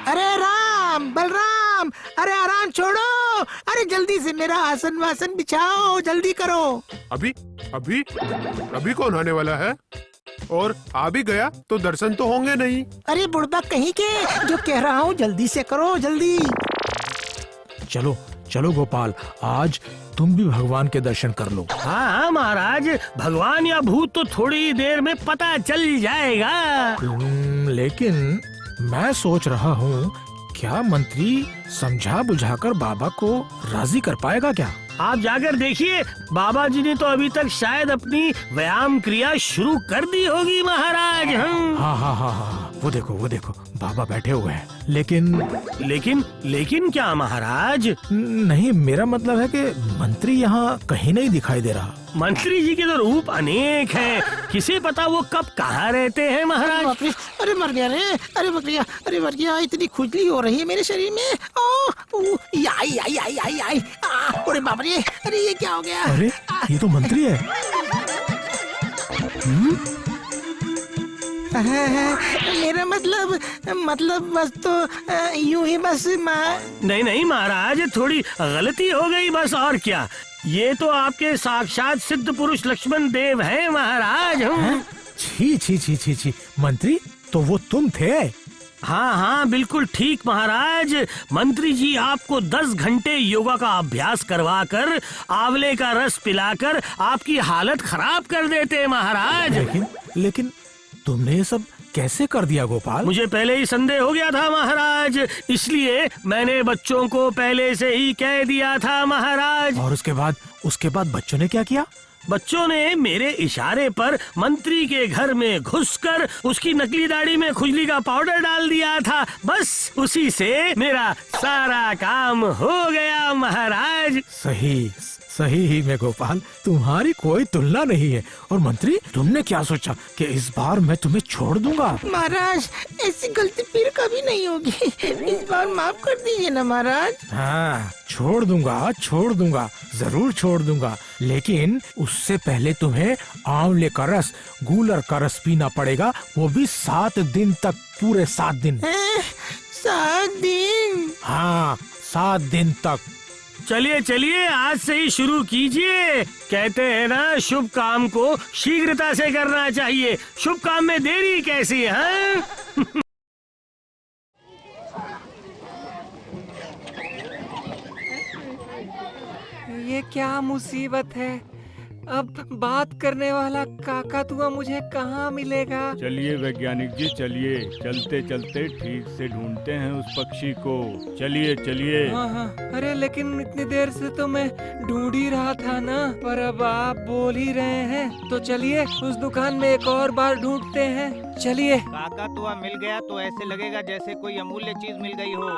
अरे राम बलराम, अरे आराम छोड़ो, अरे जल्दी से मेरा आसन वासन बिछाओ, जल्दी करो। अभी कौन आने वाला है? और आ भी गया तो दर्शन तो होंगे नहीं। अरे बुढ़बा कहीं के, जो कह रहा हूँ जल्दी से करो, जल्दी। चलो चलो गोपाल, आज तुम भी भगवान के दर्शन कर लो। हाँ हाँ महाराज, भगवान या भूत तो थोड़ी ही देर में पता चल जाएगा। लेकिन मैं सोच रहा हूँ, क्या मंत्री समझा बुझाकर बाबा को राजी कर पाएगा क्या? आप जाकर देखिए, बाबा जी ने तो अभी तक शायद अपनी व्यायाम क्रिया शुरू कर दी होगी महाराज। हाँ, वो देखो बाबा बैठे हुए हैं। लेकिन क्या महाराज? नहीं, मेरा मतलब है कि मंत्री यहाँ कहीं नहीं दिखाई दे रहा। मंत्री जी के तो रूप अनेक हैं, किसे पता वो कब कहाँ रहते हैं महाराज। अरे मर गया रे, अरे मर गया, इतनी खुजली हो रही है मेरे शरीर में। आई, अरे बाप रे, अरे ये क्या हो गया? अरे ये तो मंत्री है। मेरा मतलब बस तो यूं ही बस नहीं महाराज, थोड़ी गलती हो गई बस, और क्या। ये तो आपके साक्षात सिद्ध पुरुष लक्ष्मण देव हैं महाराज। छी, मंत्री तो वो तुम थे? हाँ, बिल्कुल ठीक महाराज। मंत्री जी आपको 10 घंटे योगा का अभ्यास करवाकर, आंवले का रस पिलाकर आपकी हालत खराब कर देते महाराज। लेकिन तुमने ये सब कैसे कर दिया गोपाल? मुझे पहले ही संदेह हो गया था महाराज, इसलिए मैंने बच्चों को पहले से ही कह दिया था महाराज। और उसके बाद बच्चों ने क्या किया? बच्चों ने मेरे इशारे पर मंत्री के घर में घुसकर उसकी नकली दाढ़ी में खुजली का पाउडर डाल दिया था। बस उसी से मेरा सारा काम हो गया महाराज। सही ही में गोपाल, तुम्हारी कोई तुलना नहीं है। और मंत्री, तुमने क्या सोचा कि इस बार मैं तुम्हें छोड़ दूंगा? महाराज, ऐसी गलती फिर कभी नहीं होगी, इस बार माफ कर दीजिए ना महाराज। हाँ, छोड़ दूंगा, जरूर छोड़ दूंगा। लेकिन उससे पहले तुम्हें आंवले का रस, गूलर का रस पीना पड़ेगा, वो भी 7 दिन तक, पूरे 7 दिन। 7 दिन? हाँ, 7 दिन तक। चलिए आज से ही शुरू कीजिए। कहते हैं ना, शुभ काम को शीघ्रता से करना चाहिए, शुभ काम में देरी कैसी है? ये क्या मुसीबत है? अब बात करने वाला काकातुआ मुझे कहाँ मिलेगा? चलिए वैज्ञानिक जी, चलिए, चलते चलते ठीक से ढूंढते हैं उस पक्षी को। चलिए। हाँ, अरे लेकिन इतनी देर से तो मैं ढूंढ ही रहा था ना, पर अब आप बोल ही रहे हैं तो चलिए उस दुकान में एक और बार ढूंढते हैं। चलिए। काकातुआ मिल गया तो ऐसे लगेगा जैसे कोई अमूल्य चीज मिल गई हो।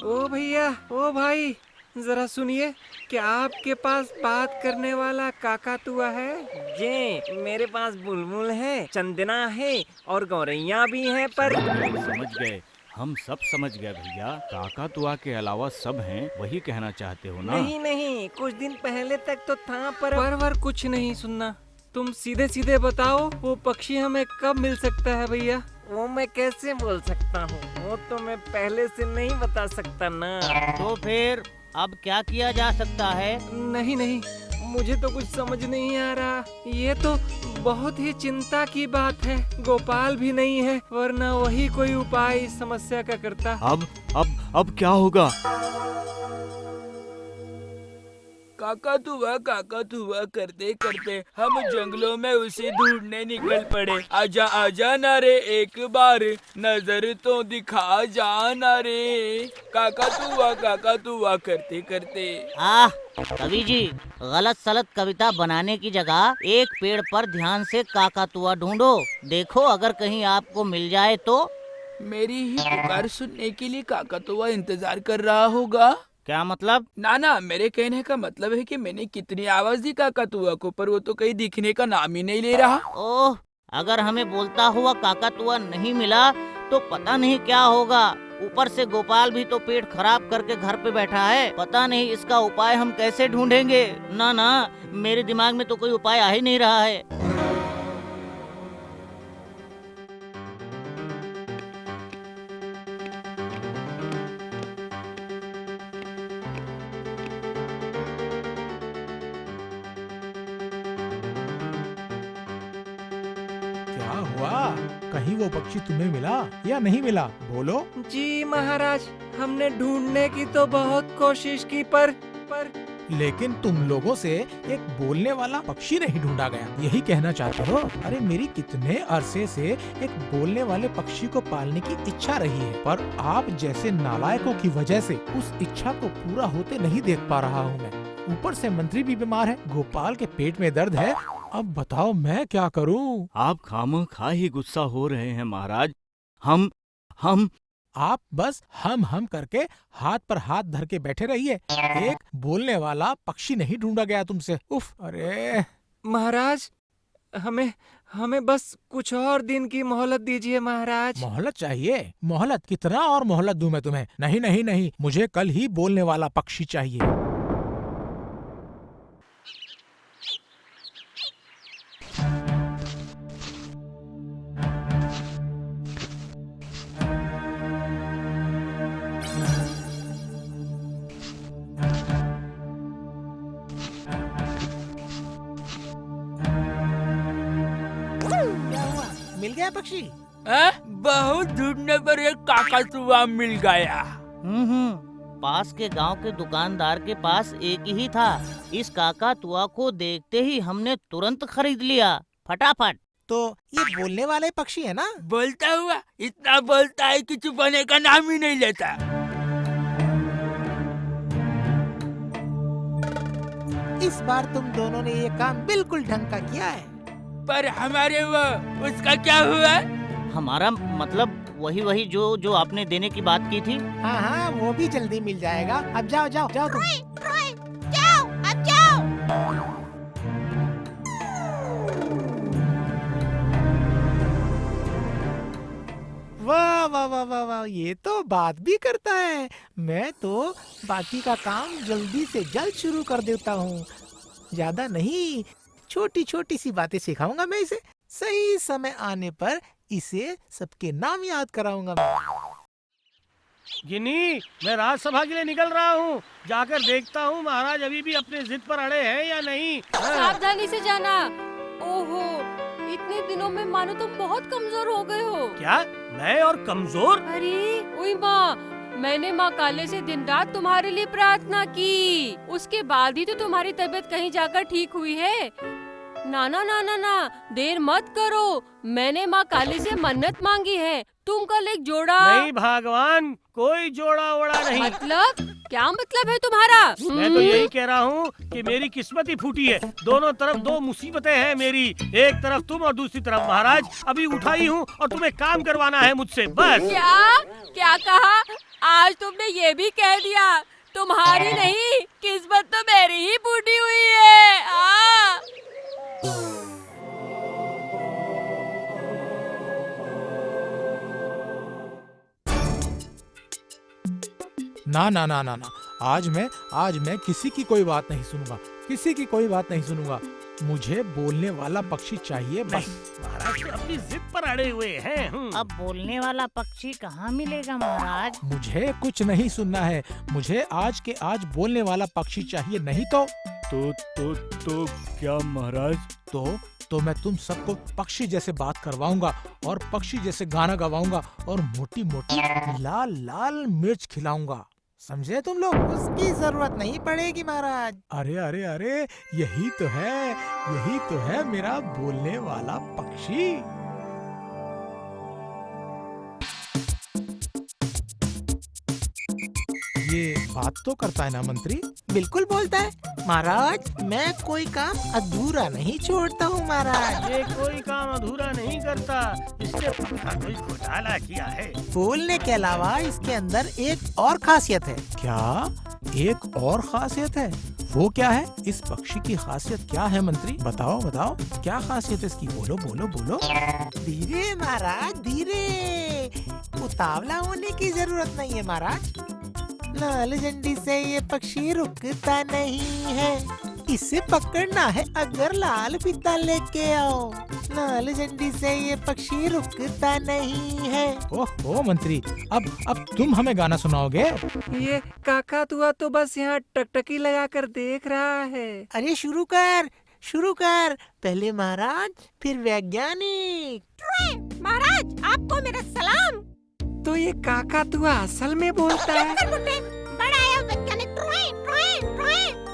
ओ भैया, ओ भाई, जरा सुनिए। क्या आपके पास बात करने वाला काकातुआ है? जी, मेरे पास बुलबुल है, चंदना है और गौरैया भी है, पर समझ गए, हम सब समझ गए भैया। काकातुआ के अलावा सब हैं, वही कहना चाहते हो ना? नहीं नहीं, कुछ दिन पहले तक तो था, पर कुछ नहीं सुनना। तुम सीधे सीधे बताओ, वो पक्षी हमें कब मिल सकता है भैया? वो मैं कैसे बोल सकता हूँ, वो तो मैं पहले से नहीं बता सकता ना। तो फिर अब क्या किया जा सकता है? नहीं नहीं, मुझे तो कुछ समझ नहीं आ रहा। ये तो बहुत ही चिंता की बात है। गोपाल भी नहीं है, वरना वही कोई उपाय इस समस्या का करता। अब क्या होगा? काकातुआ करते करते हम जंगलों में उसे ढूंढने निकल पड़े। आजा आजा ना रे, एक बार नजर तो दिखा जाना रे। काकातुआ करते करते। कवि जी, गलत सलत कविता बनाने की जगह एक पेड़ पर ध्यान से काकातुआ ढूंढो। देखो अगर कहीं आपको मिल जाए तो। मेरी ही पुकार सुनने के लिए काकातुआ इंतजार कर रहा होगा। क्या मतलब? ना, मेरे कहने का मतलब है कि मैंने कितनी आवाज दी काकातुआ को, पर वो तो कहीं दिखने का नाम ही नहीं ले रहा। ओह, अगर हमें बोलता हुआ काकातुआ नहीं मिला तो पता नहीं क्या होगा। ऊपर से गोपाल भी तो पेट खराब करके घर पे बैठा है। पता नहीं इसका उपाय हम कैसे ढूंढेंगे। ना, मेरे दिमाग में तो कोई उपाय आ ही नहीं रहा है। कहीं वो पक्षी तुम्हें मिला या नहीं मिला? बोलो। जी महाराज, हमने ढूंढने की तो बहुत कोशिश की, पर लेकिन तुम लोगों से एक बोलने वाला पक्षी नहीं ढूंढा गया, यही कहना चाहते हो? अरे मेरी कितने अरसे से एक बोलने वाले पक्षी को पालने की इच्छा रही है, पर आप जैसे नालायकों की वजह से उस इच्छा को पूरा होते नहीं देख पा रहा हूँ मैं। ऊपर से मंत्री भी बीमार है, गोपाल के पेट में दर्द है। अब बताओ मैं क्या करूं? आप खामखा ही गुस्सा हो रहे हैं महाराज। हम आप बस हम करके हाथ पर हाथ धर के बैठे रहिए। एक बोलने वाला पक्षी नहीं ढूंढा गया तुमसे। उफ, अरे महाराज, हमें बस कुछ और दिन की मोहलत दीजिए महाराज। मोहलत चाहिए? मोहलत? कितना और मोहलत दूं मैं तुम्हें? नहीं, मुझे कल ही बोलने वाला पक्षी चाहिए। मिल गया पक्षी? बहुत ढूंढने पर एक काकातुआ मिल गया। पास के गांव के दुकानदार के पास एक ही था। इस काकातुआ को देखते ही हमने तुरंत खरीद लिया, फटाफट। तो ये बोलने वाले पक्षी है ना? बोलता हुआ इतना बोलता है कि छुपाने का नाम ही नहीं लेता। इस बार तुम दोनों ने ये काम बिल्कुल ढंग का किया है। पर हमारे वो उसका क्या हुआ? हमारा मतलब वही जो आपने देने की बात की थी। हाँ, वो भी जल्दी मिल जाएगा। अब जाओ तुम। जाओ, अब जाओ। वाह, ये तो बात भी करता है। मैं तो बाकी का काम जल्दी से जल्द शुरू कर देता हूँ। ज्यादा नहीं, छोटी छोटी सी बातें सिखाऊंगा मैं इसे। सही समय आने पर इसे सबके नाम याद कराऊंगा मैं। गिनी, मैं राजसभा के लिए निकल रहा हूँ। जाकर देखता हूँ महाराज अभी भी अपने जिद पर अड़े हैं या नहीं। सावधानी से जाना। ओहो, इतने दिनों में मानो तुम बहुत कमजोर हो गए हो। क्या? मैं और कमजोर? अरे ओए माँ, मैंने माँ काले से दिन रात तुम्हारे लिए प्रार्थना की। उसके बाद ही तो तुम्हारी तबीयत कहीं जाकर ठीक हुई है। ना, देर मत करो। मैंने माँ काली से मन्नत मांगी है। तुम कल एक जोड़ा। नहीं भगवान, कोई जोड़ा ओड़ा नहीं। मतलब क्या मतलब है तुम्हारा? मैं तो यही कह रहा हूँ कि मेरी किस्मत ही फूटी है। दोनों तरफ दो मुसीबतें हैं मेरी। एक तरफ तुम और दूसरी तरफ महाराज। अभी उठाई हूँ और तुम्हें काम करवाना है मुझसे, बस। क्या कहा? आज तुमने ये भी कह दिया तुम्हारी नहीं, किस्मत तो मेरी ही फूटी हुई है। ना ना ना ना ना, आज मैं किसी की कोई बात नहीं सुनूंगा, किसी की कोई बात नहीं सुनूंगा। मुझे बोलने वाला पक्षी चाहिए बस। महाराज तो अपनी जिद पर अड़े हुए हैं। अब बोलने वाला पक्षी कहाँ मिलेगा महाराज? मुझे कुछ नहीं सुनना है, मुझे आज के आज बोलने वाला पक्षी चाहिए, नहीं तो क्या महाराज? तो मैं तुम सबको पक्षी जैसे बात करवाऊंगा और पक्षी जैसे गाना गवाऊंगा और मोटी मोटी लाल लाल मिर्च खिलाऊंगा, समझे तुम लोग? उसकी जरूरत नहीं पड़ेगी महाराज। अरे अरे अरे, यही तो है मेरा बोलने वाला पक्षी। ये बात तो करता है ना मंत्री? बिल्कुल बोलता है महाराज, मैं कोई काम अधूरा नहीं छोड़ता हूँ महाराज। ये कोई काम अधूरा नहीं करता, इसने पक्का कोई घोटाला किया है। बोलने के अलावा इसके अंदर एक और खासियत है। क्या एक और खासियत है? वो क्या है? इस पक्षी की खासियत क्या है मंत्री? बताओ बताओ, क्या खासियत है इसकी? बोलो बोलो बोलो। धीरे महाराज धीरे, उतावला होने की जरूरत नहीं है महाराज। लाल झंडी से ये पक्षी रुकता नहीं है, इसे पकड़ना है अगर लाल फीता लेके आओ। लाल झंडी से ये पक्षी रुकता नहीं है। ओह मंत्री, अब तुम हमें गाना सुनाओगे? ये काकातुआ तो बस यहाँ टकटकी लगाकर देख रहा है। अरे शुरू कर, पहले महाराज फिर वैज्ञानिक। महाराज, आपको मेरा सलाम। तो ये काकातुआ असल में बोलता है? बड़ा आया वैज्ञानिक।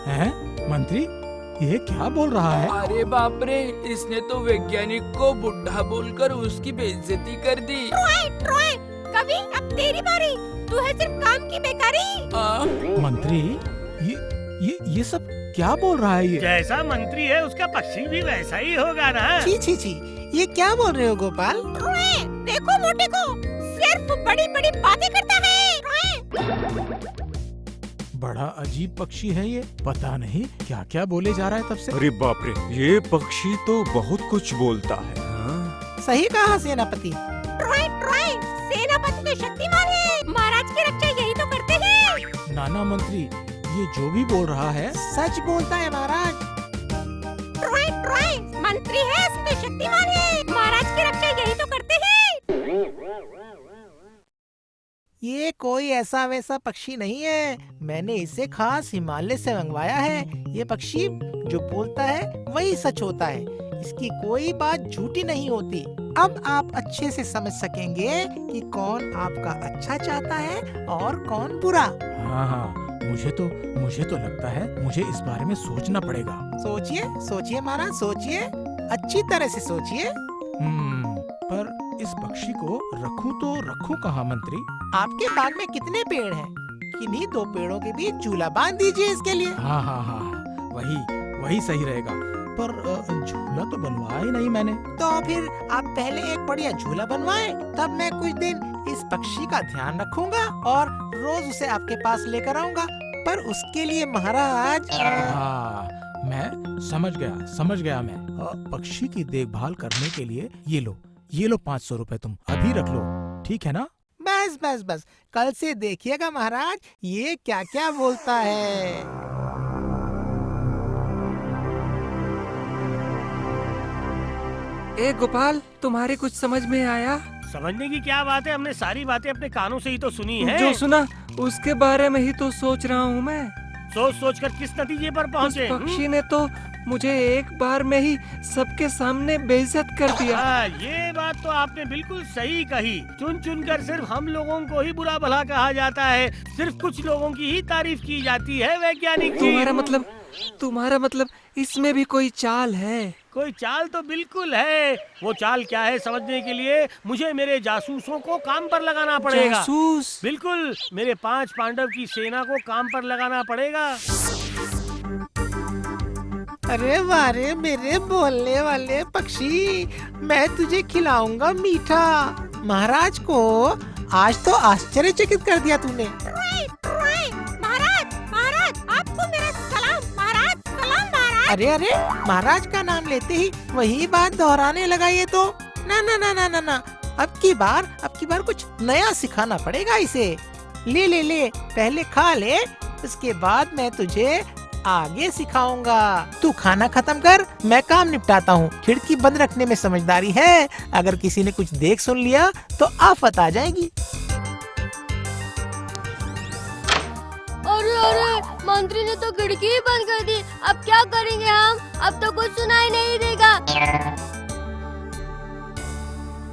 हैं? मंत्री, ये क्या बोल रहा है? अरे बाप रे, इसने तो वैज्ञानिक को बुढ़ा बोलकर उसकी बेइज्जती कर दी। कभी अब तेरी बारी, तू है सिर्फ काम की बेकारी। मंत्री, ये सब क्या बोल रहा है ये? जैसा मंत्री है उसका पक्षी भी वैसा ही होगा ना। छी, ये क्या बोल रहे हो गोपाल? देखो मोटे को, सिर्फ बड़ी बड़ी बातें करता है। बड़ा अजीब पक्षी है ये, पता नहीं क्या क्या बोले जा रहा है तब से। अरे बाप रे, ये पक्षी तो बहुत कुछ बोलता है। सही कहा सेनापति। सेनापति तो शक्तिमान है, महाराज की रक्षा यही तो करते हैं। नाना मंत्री, ये जो भी बोल रहा है सच बोलता है महाराज। मंत्री है, तो शक्तिमान है, महाराज की रक्षा यही तो करते हैं। ये कोई ऐसा वैसा पक्षी नहीं है, मैंने इसे खास हिमालय से मंगवाया है। ये पक्षी जो बोलता है वही सच होता है, इसकी कोई बात झूठी नहीं होती। अब आप अच्छे से समझ सकेंगे कि कौन आपका अच्छा चाहता है और कौन बुरा। हाँ, मुझे तो लगता है मुझे इस बारे में सोचना पड़ेगा। सोचिए महाराज, सोचिए, अच्छी तरह से सोचिए। पर इस पक्षी को रखूं कहाँ मंत्री? आपके बाग में कितने पेड़ हैं? किन्हीं 2 पेड़ों के बीच झूला बांध दीजिए इसके लिए। हाँ, वही सही रहेगा। पर झूला तो बनवाया ही नहीं मैंने। तो फिर आप पहले एक बढ़िया झूला बनवाएं, तब मैं कुछ दिन इस पक्षी का ध्यान रखूंगा और रोज उसे आपके पास लेकर आऊंगा। पर उसके लिए महाराज। हाँ, मैं समझ गया मैं। पक्षी की देखभाल करने के लिए ये लो 500 रुपए, तुम अभी रख लो, ठीक है ना? बस, कल से देखिएगा महाराज ये क्या क्या बोलता है। ए गोपाल, तुम्हारे कुछ समझ में आया? समझने की क्या बात है, हमने सारी बातें अपने कानों से ही तो सुनी है। जो सुना उसके बारे में ही तो सोच रहा हूँ मैं। सोच कर किस नतीजे पर पहुँचे? पक्षी ने तो मुझे एक बार में ही सबके सामने बेइज्जत कर दिया। ये बात तो आपने बिल्कुल सही कही। चुन कर सिर्फ हम लोगों को ही बुरा भला कहा जाता है, सिर्फ कुछ लोगों की ही तारीफ की जाती है। वैज्ञानिक जी, तुम्हारा मतलब इसमें भी कोई चाल है? कोई चाल तो बिल्कुल है। वो चाल क्या है समझने के लिए मुझे मेरे जासूसों को काम पर लगाना पड़ेगा। जासूस? बिल्कुल, मेरे 5 पांडव की सेना को काम पर लगाना पड़ेगा। अरे वारे मेरे बोलने वाले पक्षी, मैं तुझे खिलाऊंगा मीठा। महाराज को आज तो आश्चर्यचकित कर दिया तूने। महाराज, अरे अरे, महाराज का नाम लेते ही वही बात दोहराने लगा ये तो। ना ना ना ना ना ना, अब की बार कुछ नया सिखाना पड़ेगा इसे। ले ले ले, पहले खा ले, उसके बाद मैं तुझे आगे सिखाऊंगा। तू खाना खत्म कर, मैं काम निपटाता हूँ। खिड़की बंद रखने में समझदारी है, अगर किसी ने कुछ देख सुन लिया तो आफत आ जाएगी। अरे अरे, मंत्री ने तो खिड़की ही बंद कर दी। अब क्या करेंगे हम? अब तो कुछ सुनाई नहीं देगा।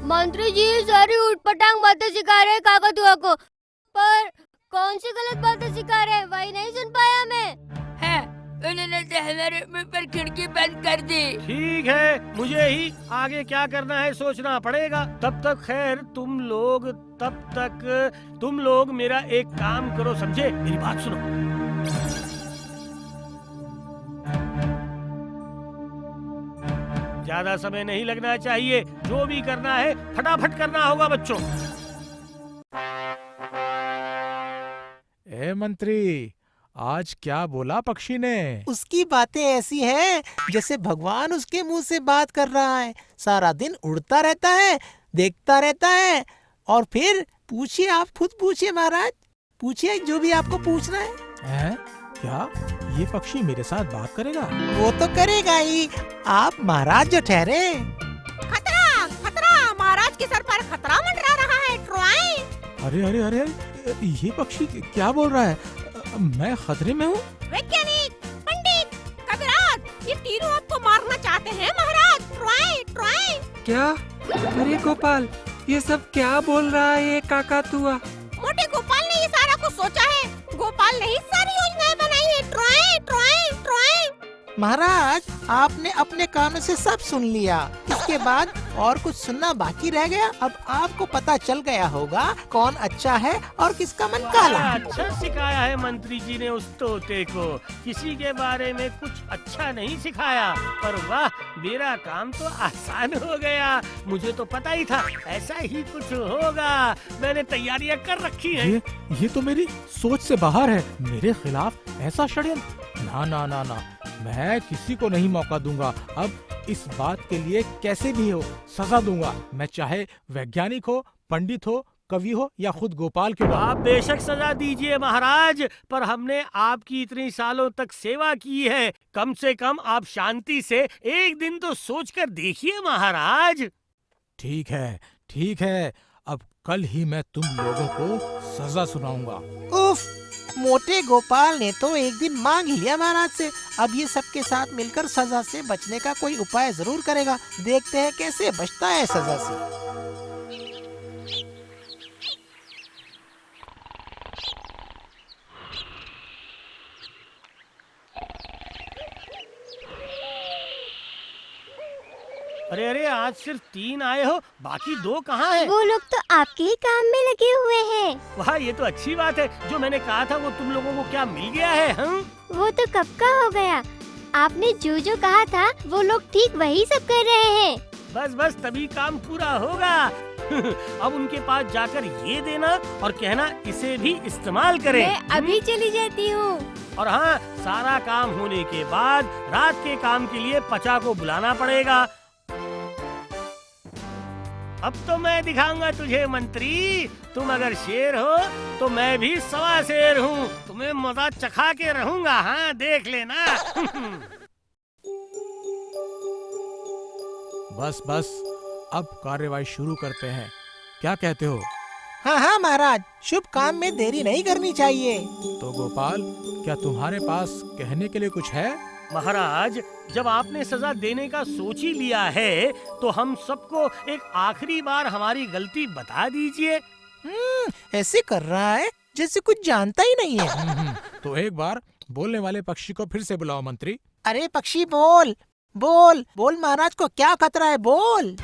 मंत्री जी सारी उटपटांग बातें सिखा रहे हैं काकतुआ को, पर कौन सी गलत बातें सिखा रहे हैं वही नहीं सुन पाया मैं। उन्होंने तो हमारे मुंह पर खिड़की बंद कर दी। ठीक है, मुझे ही आगे क्या करना है सोचना पड़ेगा। तब तक तुम लोग मेरा एक काम करो, समझे? मेरी बात सुनो। ज्यादा समय नहीं लगना चाहिए, जो भी करना है फटाफट करना होगा बच्चों। ए मंत्री, आज क्या बोला पक्षी ने? उसकी बातें ऐसी हैं जैसे भगवान उसके मुंह से बात कर रहा है। सारा दिन उड़ता रहता है, देखता रहता है, और फिर पूछिए, आप खुद पूछिए महाराज, पूछिए जो भी आपको पूछना है। हैं? क्या ये पक्षी मेरे साथ बात करेगा? वो तो करेगा ही, आप महाराज जो ठहरे। खतरा खतरा, महाराज के सर पर खतरा मंडरा रहा है। ट्रॉय। अरे अरे अरे, ये पक्षी क्या बोल रहा है? मैं खतरे में हूँ? वैज्ञानिक, पंडित, कविराज, ये तीनों आपको मारना चाहते हैं महाराज। Troy Troy. क्या? अरे गोपाल, ये सब क्या बोल रहा है ये काकातुआ? मोटे गोपाल ने ये सारा कुछ सोचा है। गोपाल ने ही सारी योजनाएं बनाई है। Troy Troy Troy. महाराज, आपने अपने कानों से सब सुन लिया, इसके बाद और कुछ सुनना बाकी रह गया। अब आपको पता चल गया होगा कौन अच्छा है और किसका मन काला। अच्छा सिखाया है मंत्री जी ने उस तोते को। किसी के बारे में कुछ अच्छा नहीं सिखाया, पर वाह, मेरा काम तो आसान हो गया। मुझे तो पता ही था ऐसा ही कुछ होगा। मैंने तैयारियां कर रखी हैं। ये तो मेरी सोच से बाहर है। मेरे खिलाफ ऐसा षड्यंत्र? ना ना ना ना, मैं किसी को नहीं मौका दूंगा। अब इस बात के लिए कैसे भी हो सजा दूंगा। मैं चाहे वैज्ञानिक हो, पंडित हो, कवि हो या खुद गोपाल क्यों ना। आप बेशक सजा दीजिए महाराज, पर हमने आपकी इतनी सालों तक सेवा की है, कम से कम आप शांति से एक दिन तो सोचकर देखिए महाराज। ठीक है, अब कल ही मैं तुम लोगों को सजा सुनाऊंगा। उफ, मोटे गोपाल ने तो एक दिन मांग ही लिया महाराज से। अब ये सबके साथ मिलकर सजा से बचने का कोई उपाय जरूर करेगा। देखते हैं कैसे बचता है सजा से। अरे अरे, आज सिर्फ 3 आए हो, बाकी 2 कहाँ हैं? वो लोग तो आपके ही काम में लगे हुए हैं। वाह, ये तो अच्छी बात है। जो मैंने कहा था वो तुम लोगों को क्या मिल गया है? हम वो तो कब का हो गया। आपने जो जो कहा था वो लोग ठीक वही सब कर रहे हैं। बस बस, तभी काम पूरा होगा। अब उनके पास जाकर ये देना और कहना इसे भी इस्तेमाल करें। मैं अभी चली जाती हूँ। और हाँ, सारा काम होने के बाद रात के काम के लिए पचा को बुलाना पड़ेगा। अब तो मैं दिखाऊंगा तुझे मंत्री। तुम अगर शेर हो तो मैं भी 1.25 शेर हूँ। तुम्हें मजा चखा के रहूंगा। हाँ, देख लेना। बस, अब कार्यवाही शुरू करते हैं। क्या कहते हो? हाँ महाराज, शुभ काम में देरी नहीं करनी चाहिए। तो गोपाल, क्या तुम्हारे पास कहने के लिए कुछ है? महाराज, जब आपने सजा देने का सोच ही लिया है तो हम सबको एक आखिरी बार हमारी गलती बता दीजिए। ऐसे कर रहा है जैसे कुछ जानता ही नहीं है। तो एक बार बोलने वाले पक्षी को फिर से बुलाओ मंत्री। अरे पक्षी, बोल बोल बोल, महाराज को क्या खतरा है, बोल।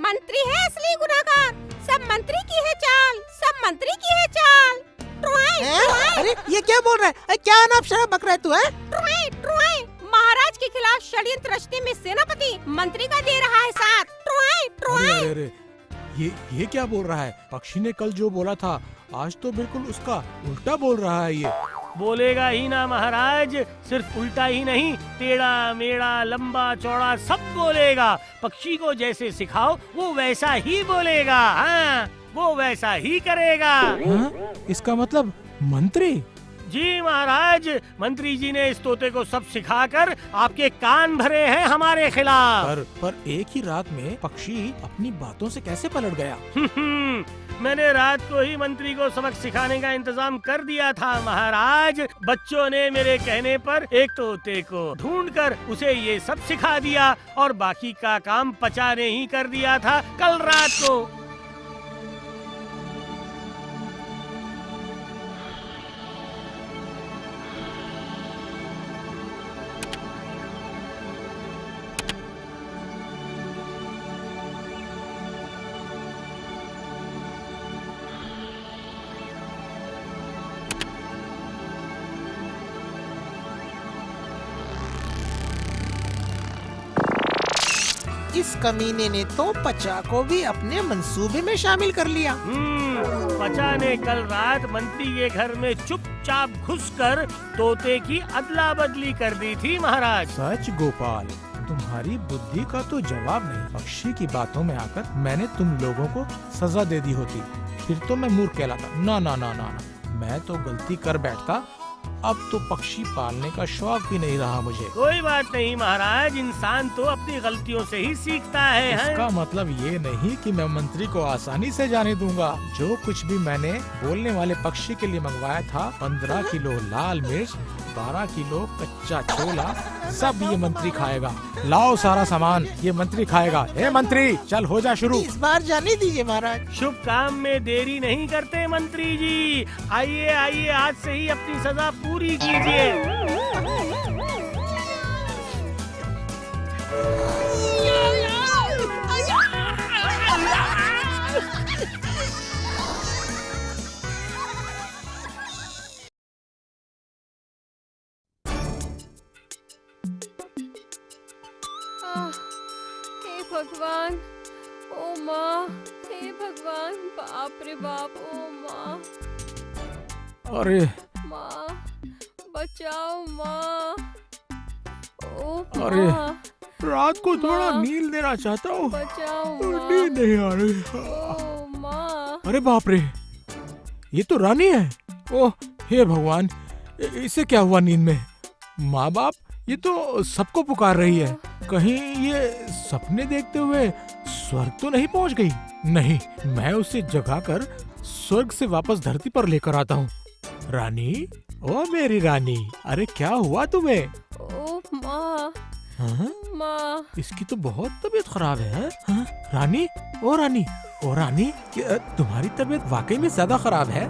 मंत्री है असली गुनाहगार। सब मंत्री की है चाल, सब मंत्री की है चाल। अरे ये क्या बोल रहा है? अरे क्या अनाप शनाप बक रहा है तू? है महाराज के खिलाफ षड्यंत्र रचने में सेनापति मंत्री का दे रहा है साथ। अरे, ये क्या बोल रहा है? पक्षी ने कल जो बोला था आज तो बिल्कुल उसका उल्टा बोल रहा है। बोलेगा ही ना महाराज, सिर्फ उल्टा ही नहीं, टेढ़ा मेढ़ा लंबा चौड़ा सब बोलेगा। पक्षी को जैसे सिखाओ वो वैसा ही बोलेगा। हाँ, वो वैसा ही करेगा। हाँ? इसका मतलब मंत्री? जी महाराज, मंत्री जी ने इस तोते को सब सिखाकर आपके कान भरे हैं हमारे खिलाफ। पर एक ही रात में पक्षी अपनी बातों से कैसे पलट गया? मैंने रात को ही मंत्री को सबक सिखाने का इंतजाम कर दिया था महाराज। बच्चों ने मेरे कहने पर एक तोते को ढूंढकर उसे ये सब सिखा दिया और बाकी का काम पचा ने ही कर दिया था कल रात को। इस कमीने ने तो पचा को भी अपने मंसूबे में शामिल कर लिया। पचा ने कल रात मंत्री के घर में चुपचाप घुसकर तोते की अदला बदली कर दी थी महाराज। सच गोपाल, तुम्हारी बुद्धि का तो जवाब नहीं। पक्षी की बातों में आकर मैंने तुम लोगों को सजा दे दी होती, फिर तो मैं मूर्ख कहलाता। ना ना ना ना ना, मैं तो गलती कर बैठता। अब तो पक्षी पालने का शौक भी नहीं रहा मुझे। कोई बात नहीं महाराज, इंसान तो अपनी गलतियों से ही सीखता है। इसका मतलब ये नहीं कि मैं मंत्री को आसानी से जाने दूंगा। जो कुछ भी मैंने बोलने वाले पक्षी के लिए मंगवाया था, 15 किलो लाल मिर्च, 12 किलो कच्चा छोला, सब ये मंत्री खाएगा। लाओ सारा सामान, ये मंत्री खाएगा। ए मंत्री, चल हो जा शुरू। इस बार जाने दीजिए महाराज। शुभ काम में देरी नहीं करते मंत्री जी। आइए आइए, आज से ही अपनी सजा पूरी कीजिए। हे भगवान, ओ माँ, हे भगवान, बाप रे बाप, ओ माँ, अरे माँ बचाओ माँ, ओ अरे, माँ, रात को थोड़ा माँ। नींद लेना चाहता हूँ, बचाओ नींद माँ, नहीं आ रही। ओ माँ, अरे बाप रे, ये तो रानी है। ओह हे भगवान, इसे क्या हुआ नींद में? माँ बाप, ये तो सबको पुकार रही है। कहीं ये सपने देखते हुए स्वर्ग तो नहीं पहुंच गई? नहीं, मैं उसे जगाकर स्वर्ग से वापस धरती पर लेकर आता हूँ। रानी, ओ मेरी रानी, अरे क्या हुआ तुम्हें? ओ माँ, हाँ? माँ, इसकी तो बहुत तबीयत खराब है। हाँ? रानी, ओ रानी, ओ रानी, तुम्हारी तबीयत वाकई में ज्यादा खराब है।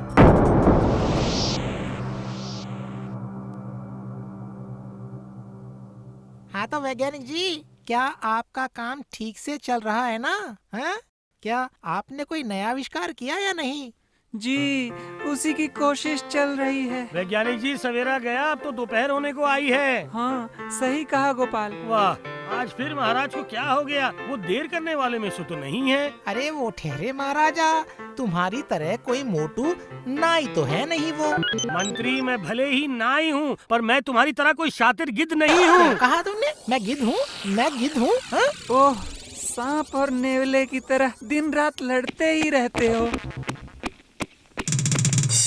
हाँ तो वैज्ञानिक जी, क्या आपका काम ठीक से चल रहा है ना? हैं? क्या आपने कोई नया आविष्कार किया या नहीं? जी, उसी की कोशिश चल रही है। वैज्ञानिक जी, सवेरा गया, अब तो दोपहर होने को आई है। हाँ, सही कहा गोपाल। वाह, आज फिर महाराज को क्या हो गया? वो देर करने वाले में से तो नहीं है। अरे वो ठहरे महाराजा, तुम्हारी तरह कोई मोटू नाई तो है नहीं वो। मंत्री, मैं भले ही नाई हूँ, पर मैं तुम्हारी तरह कोई शातिर गिद्ध नहीं हूँ। कहा तुमने? मैं गिद्ध हूँ? मैं गिद्ध हूँ? हाँ? ओह, सांप और नेवले की तरह दिन रात लड़ते ही रहते हो।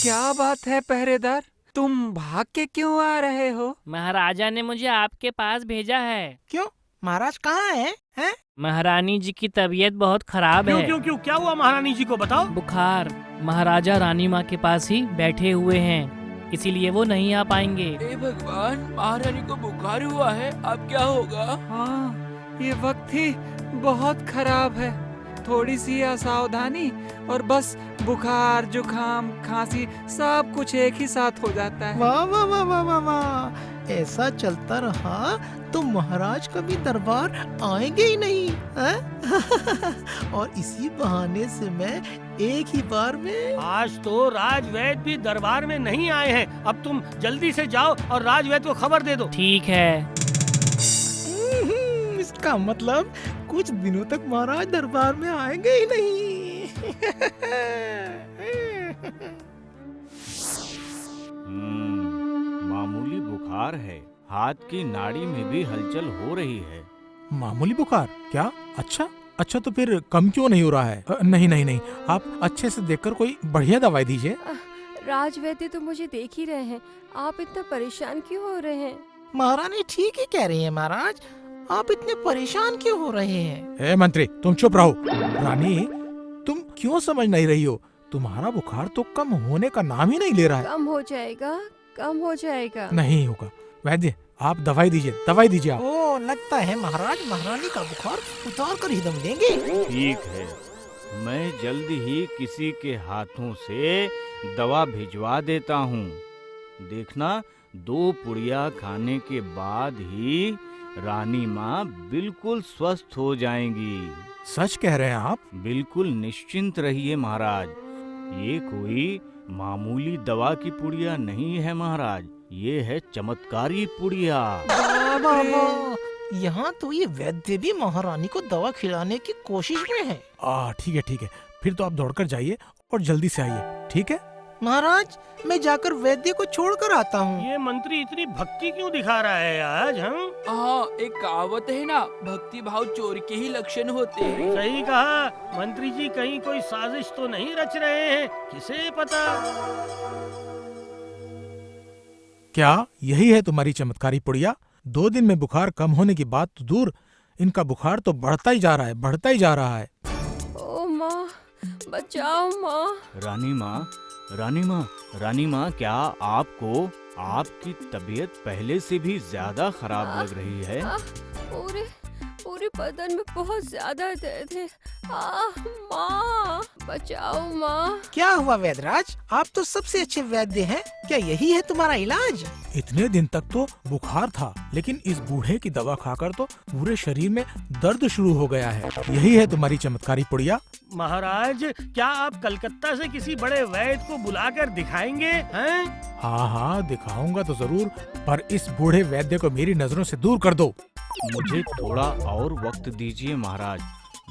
क्या बात है पहरेदार, तुम भाग के क्यों आ रहे हो? महाराजा ने मुझे आपके पास भेजा है। क्यों? महाराज कहाँ हैं? हैं? महारानी जी की तबीयत बहुत खराब क्यों है। क्यों क्यों क्या हुआ महारानी जी को, बताओ। बुखार, महाराजा रानी माँ के पास ही बैठे हुए हैं, इसीलिए वो नहीं आ पाएंगे। हे भगवान, महारानी को बुखार हुआ है, अब क्या होगा? हाँ, ये वक्त ही बहुत खराब है। थोड़ी सी असावधानी और बस बुखार, जुखाम, खांसी सब कुछ एक ही साथ हो जाता है। वाह वाह वाह वाह वाह वाह, ऐसा चलता रहा तो महाराज कभी दरबार आएंगे ही नहीं, हैं? और इसी बहाने से मैं एक ही बार में। आज तो राजवैद्य भी दरबार में नहीं आए हैं। अब तुम जल्दी से जाओ और राजवैद्य को खबर दे दो। ठीक है। इसका मतलब कुछ दिनों तक महाराज दरबार में आएंगे ही नहीं। मामूली बुखार है। हाथ की नाड़ी में भी हलचल हो रही है। मामूली बुखार? क्या? अच्छा तो फिर कम क्यों नहीं हो रहा है? नहीं, आप अच्छे से देखकर कोई बढ़िया दवाई दीजिए। राजवैद्य तो मुझे देख ही रहे हैं, आप इतना परेशान क्यों हो रहे हैं? महारानी ठीक ही कह रही है महाराज, आप इतने परेशान क्यों हो रहे हैं? ए मंत्री, तुम चुप रहो। रानी, तुम क्यों समझ नहीं रही हो? तुम्हारा बुखार तो कम होने का नाम ही नहीं ले रहा है। कम हो जाएगा। नहीं होगा। वैद्य, आप दवाई दीजिए आप। ओ, लगता है महाराज महारानी का बुखार उतार कर ही दम देंगे। ठीक है, मैं जल्द ही किसी के हाथों से दवा भिजवा देता हूँ। देखना, 2 पुड़िया खाने के बाद ही रानी माँ बिल्कुल स्वस्थ हो जाएंगी। सच कह रहे हैं आप? बिल्कुल निश्चिंत रहिए महाराज। ये कोई मामूली दवा की पुड़िया नहीं है महाराज, ये है चमत्कारी पुड़िया। बाबा, यहाँ तो ये वैद्य भी महारानी को दवा खिलाने की कोशिश में है। ठीक है, फिर तो आप दौड़कर जाइए और जल्दी से आइए, ठीक है? महाराज, मैं जाकर वैद्य को छोड़कर आता हूँ। ये मंत्री इतनी भक्ति क्यों दिखा रहा है आज? हाँ, एक कहावत है ना, भक्ति भाव चोर के ही लक्षण होते हैं। सही कहा मंत्री जी, कहीं कोई साजिश तो नहीं रच रहे हैं, किसे पता। क्या यही है तुम्हारी चमत्कारी पुड़िया? 2 दिन में बुखार कम होने की बात तो दूर, इनका बुखार तो बढ़ता ही जा रहा है। ओ माँ, बचाओ माँ। रानी माँ, क्या आपको आपकी तबीयत पहले से भी ज्यादा खराब लग रही है? पूरे बदन में बहुत ज्यादा दर्द है। माँ, बचाओ माँ। क्या हुआ वैद्यराज? आप तो सबसे अच्छे वैद्य हैं, क्या यही है तुम्हारा इलाज? इतने दिन तक तो बुखार था, लेकिन इस बूढ़े की दवा खाकर तो पूरे शरीर में दर्द शुरू हो गया है। यही है तुम्हारी चमत्कारी पुड़िया? महाराज, क्या आप कलकत्ता से किसी बड़े वैद्य को बुलाकर दिखाएंगे हैं? हाँ, दिखाऊंगा तो जरूर, पर इस बूढ़े वैद्य को मेरी नजरों से दूर कर दो। मुझे थोड़ा और वक्त दीजिए महाराज,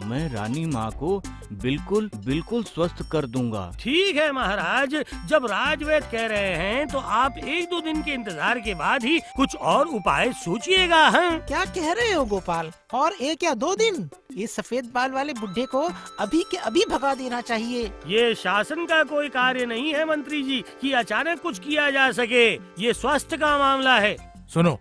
मैं रानी माँ को बिल्कुल स्वस्थ कर दूंगा। ठीक है महाराज, जब राजवैद्य कह रहे हैं तो आप 1-2 दिन के इंतजार के बाद ही कुछ और उपाय सोचिएगा। क्या कह रहे हो गोपाल? और 1 या 2 दिन? ये सफेद बाल वाले बुढ़े को अभी के अभी भगा देना चाहिए। ये शासन का कोई कार्य नहीं है मंत्री जी कि अचानक कुछ किया जा सके, ये स्वास्थ्य का मामला है। सुनो,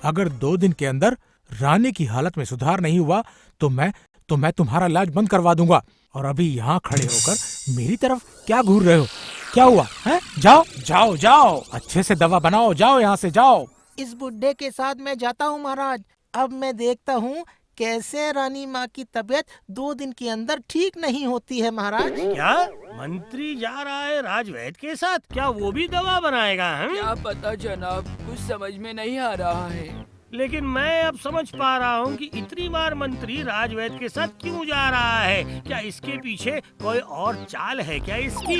अगर 2 दिन के अंदर रानी की हालत में सुधार नहीं हुआ तो मैं तुम्हारा इलाज बंद करवा दूंगा। और अभी यहाँ खड़े होकर मेरी तरफ क्या घूर रहे हो? क्या हुआ है? जाओ, अच्छे से दवा बनाओ, जाओ यहाँ से, जाओ। इस बुढ़े के साथ मैं जाता हूँ महाराज। अब मैं देखता हूँ कैसे रानी माँ की तबीयत 2 दिन के अंदर ठीक नहीं होती है महाराज। क्या मंत्री जा रहा है राजवैद्य के साथ? क्या वो भी दवा बनाएगा? क्या पता जनाब, कुछ समझ में नहीं आ रहा है। लेकिन मैं अब समझ पा रहा हूँ कि इतनी बार मंत्री राजवैद्य के साथ क्यों जा रहा है। क्या इसके पीछे कोई और चाल है क्या इसकी?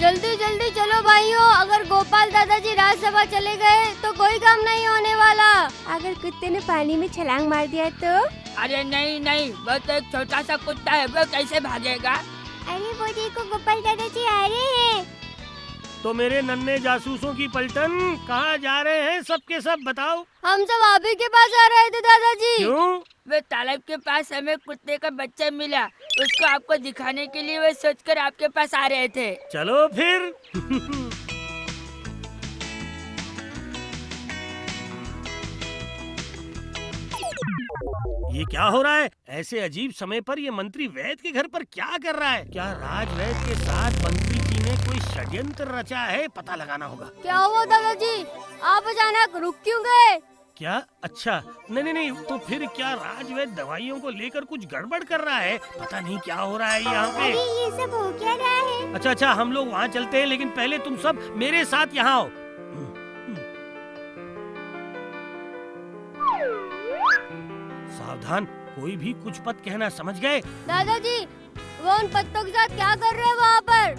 जल्दी चलो भाइयों, अगर गोपाल दादाजी राज्यसभा चले गए तो कोई काम नहीं होने वाला। अगर कुत्ते ने पानी में छलांग मार दिया तो? अरे नहीं, वो तो एक छोटा सा कुत्ता है, वो कैसे भागेगा? अरे वो देखो, गोपाल दादाजी आ रहे हैं। तो मेरे नन्हे जासूसों की पलटन कहाँ जा रहे हैं सबके सब, बताओ। हम सब आप ही के पास आ रहे थे दादाजी। क्यों? वे तालाब के पास हमें कुत्ते का बच्चा मिला, उसको आपको दिखाने के लिए वे सोचकर आपके पास आ रहे थे। चलो फिर। ये क्या हो रहा है? ऐसे अजीब समय पर ये मंत्री वैद्य के घर पर क्या कर रहा है? क्या राजवैद्य के साथ मंत्री जी ने कोई षड्यंत्र रचा है? पता लगाना होगा। क्या हुआ दादाजी, आप अचानक रुक क्यों गए? क्या? अच्छा, नहीं, तो फिर क्या राजवैद्य दवाइयों को लेकर कुछ गड़बड़ कर रहा है? पता नहीं क्या हो रहा है यहाँ पे। अरे ये सब हो क्या रहा है? अच्छा, हम लोग वहाँ चलते हैं, लेकिन पहले तुम सब मेरे साथ यहाँ आओ। सावधान, कोई भी कुछ मत कहना, समझ गए? दादाजी, वो उन पत्तों के साथ क्या कर रहे हैं वहाँ पर?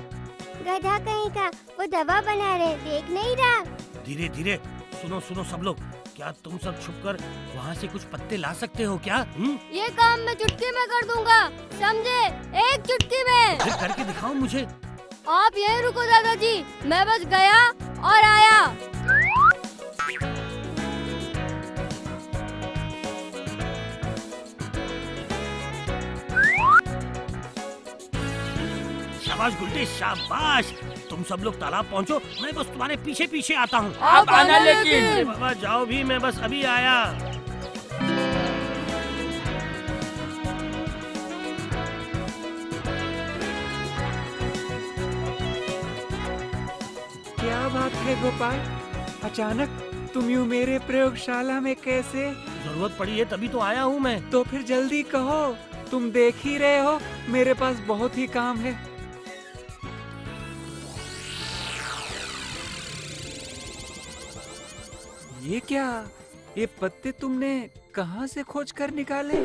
गधा कहीं का, वो दवा बना रहे, देख नहीं रहा। धीरे धीरे सुनो सब लोग, क्या तुम सब छुपकर वहाँ से कुछ पत्ते ला सकते हो क्या? ये काम मैं चुटकी में कर दूंगा, समझे? एक चुटकी में। फिर करके दिखाओ मुझे। आप यहीं रुको दादाजी, मैं बस गया और आया। शाबाश गुड्डे शाबाश। तुम सब लोग तालाब पहुँचो, मैं बस तुम्हारे पीछे पीछे आता हूँ। आप आना लेकिन। बाबा जाओ भी, मैं बस अभी आया। क्या बात है गोपाल, अचानक तुम यूँ मेरे प्रयोगशाला में कैसे? जरूरत पड़ी है तभी तो आया हूँ मैं। तो फिर जल्दी कहो, तुम देख ही रहे हो मेरे पास बहुत ही काम है। ये क्या, ये पत्ते तुमने कहाँ से खोज कर निकाले?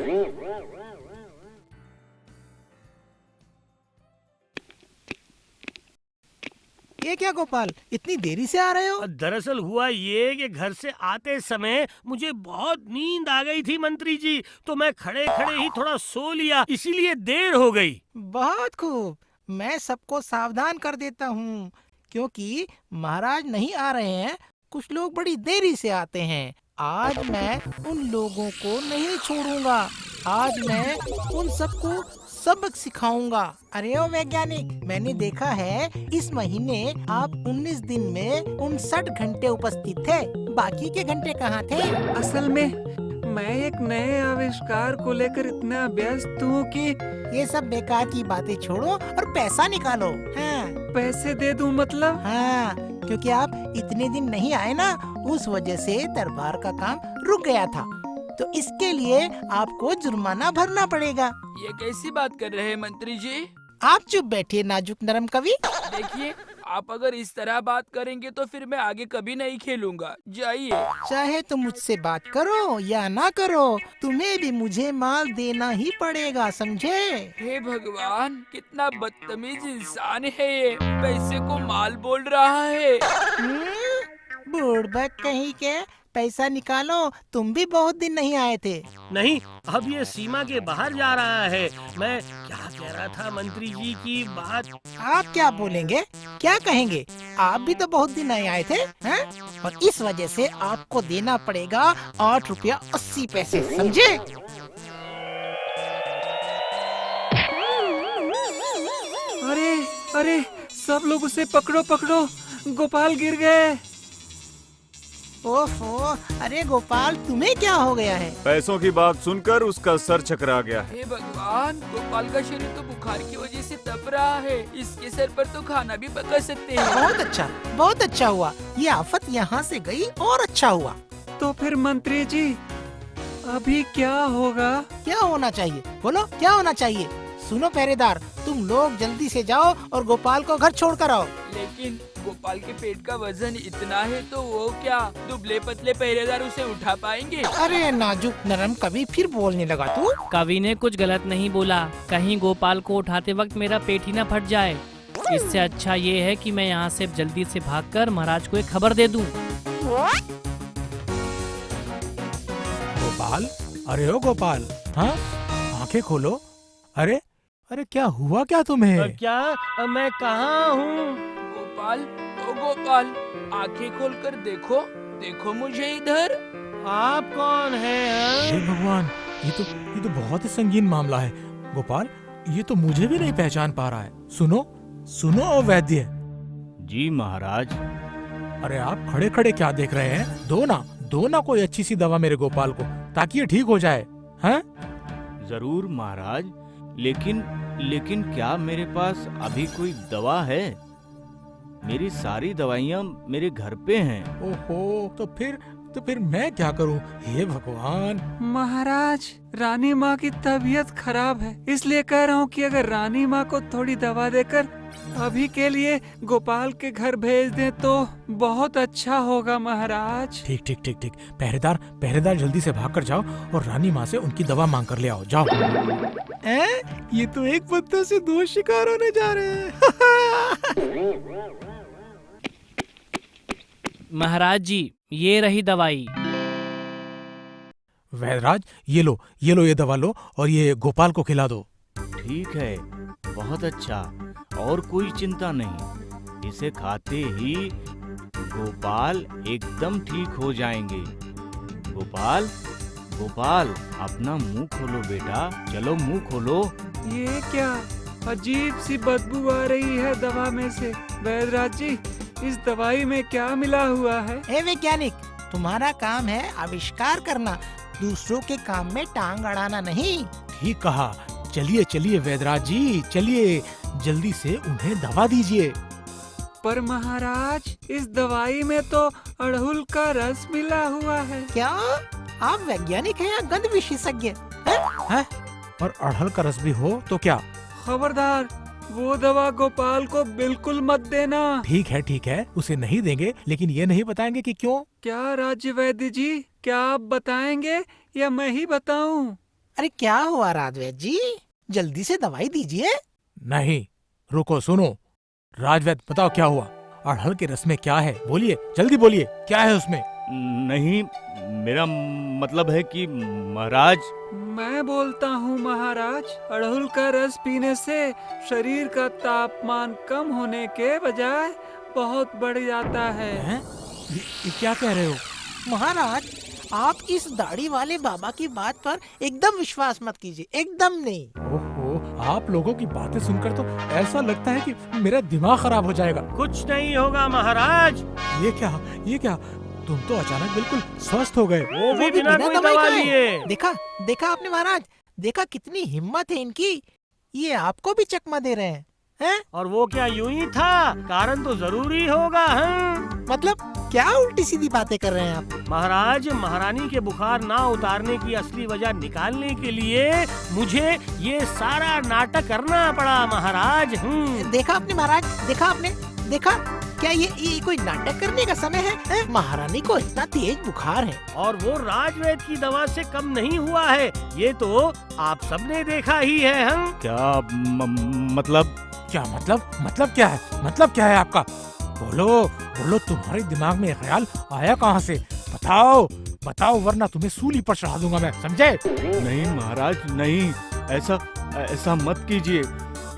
ये क्या गोपाल, इतनी देरी से आ रहे हो? दरअसल हुआ ये कि घर से आते समय मुझे बहुत नींद आ गई थी मंत्री जी, तो मैं खड़े खड़े ही थोड़ा सो लिया, इसीलिए देर हो गई। बहुत खूब, मैं सबको सावधान कर देता हूँ, क्योंकि महाराज नहीं आ रहे हैं, कुछ लोग बड़ी देरी से आते हैं। आज मैं उन लोगों को नहीं छोड़ूंगा, आज मैं उन सबको सबक सिखाऊंगा। अरे ओ वैज्ञानिक, मैंने देखा है इस महीने आप 19 दिन में 59 घंटे उपस्थित थे, बाकी के घंटे कहाँ थे? असल में मैं एक नए आविष्कार को लेकर इतना व्यस्त हूँ कि ये सब बेकार की बातें छोड़ो और पैसा निकालो। हाँ पैसे दे दूँ मतलब? हाँ, क्योंकि आप इतने दिन नहीं आए ना, उस वजह से दरबार का काम रुक गया था, तो इसके लिए आपको जुर्माना भरना पड़ेगा। ये कैसी बात कर रहे हैं मंत्री जी? आप चुप बैठिए नाजुक नरम कवि। देखिए, आप अगर इस तरह बात करेंगे तो फिर मैं आगे कभी नहीं खेलूंगा। जाइए। चाहे तुम मुझसे बात करो या ना करो, तुम्हें भी मुझे माल देना ही पड़ेगा, समझे? हे भगवान, कितना बदतमीज इंसान है ये, पैसे को माल बोल रहा है। बुड़बक कहीं के, पैसा निकालो, तुम भी बहुत दिन नहीं आए थे। नहीं, अब ये सीमा के बाहर जा रहा है। मैं क्या कह रहा था मंत्री जी की बात। आप क्या बोलेंगे, क्या कहेंगे? आप भी तो बहुत दिन नहीं आए थे, हैं? और इस वजह से आपको देना पड़ेगा 8 रुपया 80 पैसे, समझे? अरे अरे, सब लोग उसे पकड़ो पकड़ो, गोपाल गिर गए। ओफो, अरे गोपाल, तुम्हें क्या हो गया है? पैसों की बात सुनकर उसका सर चकरा गया है। हे भगवान, गोपाल का शरीर तो बुखार की वजह से तप रहा है, इसके सर पर तो खाना भी पका सकते हैं। बहुत अच्छा हुआ, ये आफत यहाँ से गई और अच्छा हुआ। तो फिर मंत्री जी, अभी क्या होगा? क्या होना चाहिए, बोलो क्या होना चाहिए? सुनो पहरेदार, तुम लोग जल्दी से जाओ और गोपाल को घर छोड़ कर आओ। लेकिन गोपाल के पेट का वजन इतना है तो वो क्या दुबले पतले पहरेदार उसे उठा पाएंगे? अरे नाजुक नरम कवि, फिर बोलने लगा तू। कवि ने कुछ गलत नहीं बोला, कहीं गोपाल को उठाते वक्त मेरा पेट ही न फट जाए। इससे अच्छा ये है कि मैं यहाँ से जल्दी से भागकर महाराज को एक खबर दे दूं। गोपाल, अरे ओ गोपाल, हाँ आंखें खोलो। अरे अरे, क्या हुआ क्या तुम्हें? क्या मैं कहाँ हूँ? गोपाल, ओ गोपाल, आंखें खोलकर देखो, देखो मुझे इधर। आप कौन हैं? हे भगवान, ये तो बहुत ही संगीन मामला है। गोपाल, ये तो मुझे भी नहीं पहचान पा रहा है। सुनो सुनो ओ वैद्य। जी महाराज। अरे आप खड़े खड़े क्या देख रहे हैं? दो ना कोई अच्छी सी दवा मेरे गोपाल को, ताकि ये ठीक हो जाए। हैं? जरूर महाराज, लेकिन क्या मेरे पास अभी कोई दवा है? मेरी सारी दवाइयाँ मेरे घर पे हैं। ओहो, तो फिर मैं क्या करूं? हे भगवान। महाराज, रानी माँ की तबीयत खराब है, इसलिए कह रहा हूँ कि अगर रानी माँ को थोड़ी दवा देकर अभी के लिए गोपाल के घर भेज दें तो बहुत अच्छा होगा महाराज। ठीक। पहरेदार जल्दी से भाग कर जाओ और रानी माँ से उनकी दवा मांग कर ले आओ, जाओ। ये तो एक पत्ते से 2 शिकार होने जा रहे हैं। महाराज जी, ये रही दवाई। वैदराज, ये लो ये दवा लो और ये गोपाल को खिला दो। ठीक है, बहुत अच्छा, और कोई चिंता नहीं। इसे खाते ही गोपाल एकदम ठीक हो जाएंगे। गोपाल, गोपाल, अपना मुंह खोलो बेटा, चलो मुंह खोलो। ये क्या अजीब सी बदबू आ रही है दवा में से। वैदराज जी, इस दवाई में क्या मिला हुआ है? हे वैज्ञानिक, तुम्हारा काम है आविष्कार करना, दूसरों के काम में टांग अड़ाना नहीं। ठीक कहा। चलिए चलिए वैदराज जी, चलिए जल्दी से उन्हें दवा दीजिए। पर महाराज, इस दवाई में तो अड़हुल का रस मिला हुआ है। क्या आप वैज्ञानिक हैं या गंध विशेषज्ञ? है? और अड़हल का रस भी हो तो क्या? खबरदार, वो दवा गोपाल को बिल्कुल मत देना। ठीक है, उसे नहीं देंगे, लेकिन ये नहीं बताएंगे कि क्यों। क्या राज्य वैद्य जी, क्या आप बताएंगे या मैं ही बताऊं? अरे क्या हुआ राजवैद्य जी, जल्दी से दवाई दीजिए। नहीं, रुको, सुनो। राजवैद्य, बताओ क्या हुआ? अड़हल के रस में क्या है? बोलिए, जल्दी बोलिए, क्या है उसमें? नहीं, मेरा मतलब है कि महाराज। मैं बोलता हूँ महाराज, अड़हुल का रस पीने से शरीर का तापमान कम होने के बजाय बहुत बढ़ जाता है। ये क्या कह रहे हो? महाराज, आप इस दाढ़ी वाले बाबा की बात पर एकदम विश्वास मत कीजिए, एकदम नहीं। ओहो, आप लोगों की बातें सुनकर तो ऐसा लगता है कि मेरा दिमाग खराब हो जाएगा। कुछ नहीं होगा महाराज। ये क्या? तुम तो अचानक बिल्कुल स्वस्थ हो गए। वो भी बिना कोई दवा लिए। देखा आपने महाराज, देखा कितनी हिम्मत है इनकी। ये आपको भी चकमा दे रहे हैं? और वो क्या यूं ही था? कारण तो जरूरी होगा। मतलब क्या उल्टी सीधी बातें कर रहे हैं आप? महाराज, महारानी के बुखार ना उतारने की असली वजह निकालने के लिए मुझे ये सारा नाटक करना पड़ा महाराज। देखा आपने महाराज, देखा क्या ये कोई नाटक करने का समय है? महारानी को इतना तेज बुखार है और वो राजवैद्य की दवा से कम नहीं हुआ है, ये तो आप सबने देखा ही है। क्या मतलब क्या है आपका? बोलो, तुम्हारे दिमाग में ख्याल आया कहाँ से? बताओ, वरना तुम्हें सूली पर चढ़ा दूंगा मैं, समझे? नहीं महाराज, नहीं, ऐसा मत कीजिए।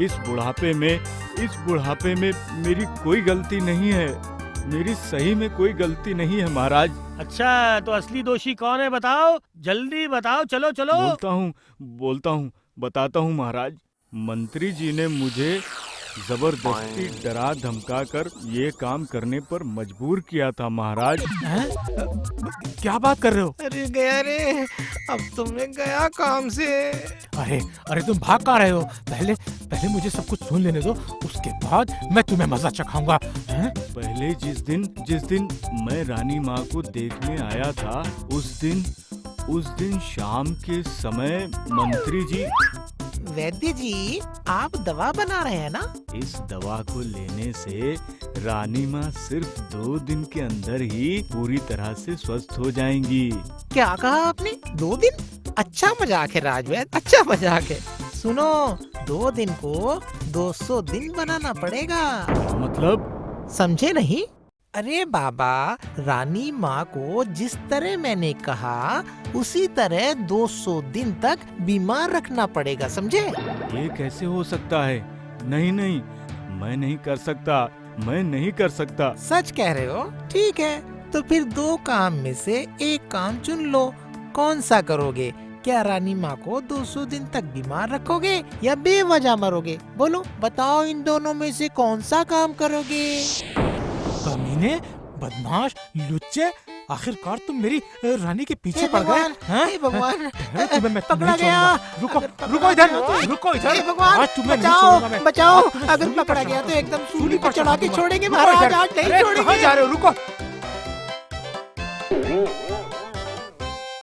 इस बुढ़ापे में मेरी कोई गलती नहीं है। मेरी सही में कोई गलती नहीं है महाराज। अच्छा, तो असली दोषी कौन है? बताओ, जल्दी बताओ, चलो। बोलता हूँ, बताता हूँ महाराज। मंत्री जी ने मुझे जबरदस्ती डरा धमका कर ये काम करने पर मजबूर किया था महाराज। क्या बात कर रहे हो? अरे गया रे, अब तुमने गया काम से। अरे तुम भाग कहाँ रहे हो? पहले मुझे सब कुछ सुन लेने दो, उसके बाद मैं तुम्हें मजा चखाऊंगा। पहले जिस दिन मैं रानी माँ को देखने आया था, उस दिन शाम के समय मंत्री जी। वैद्य जी, आप दवा बना रहे हैं ना? इस दवा को लेने से रानी माँ सिर्फ 2 दिन के अंदर ही पूरी तरह से स्वस्थ हो जाएंगी। क्या कहा आपने? 2 दिन? अच्छा मजाक है राजवैद्य, अच्छा मजाक है। सुनो, 2 दिन को 200 दिन बनाना पड़ेगा। मतलब समझे नहीं? अरे बाबा, रानी माँ को जिस तरह मैंने कहा उसी तरह 200 दिन तक बीमार रखना पड़ेगा, समझे? ये कैसे हो सकता है? नहीं, मैं नहीं कर सकता। सच कह रहे हो? ठीक है, तो फिर 2 काम में से एक काम चुन लो। कौन सा करोगे? क्या रानी माँ को 200 दिन तक बीमार रखोगे या बेवजह मरोगे? बोलो, बताओ, इन दोनों में से कौन सा काम करोगे? कमीने, बदमाश, लुच्चे, आखिरकार तुम मेरी रानी के पीछे पड़ गए। हे भगवान, तुम्हें मैं पकड़ा गया। रुको इधर। हे भगवान, बचाओ। अगर पकड़ा गया तो एकदम सूली पर चढ़ा के छोड़ेंगे महाराज, आज नहीं छोड़ेंगे। कहाँ जा रहे हो? रुको।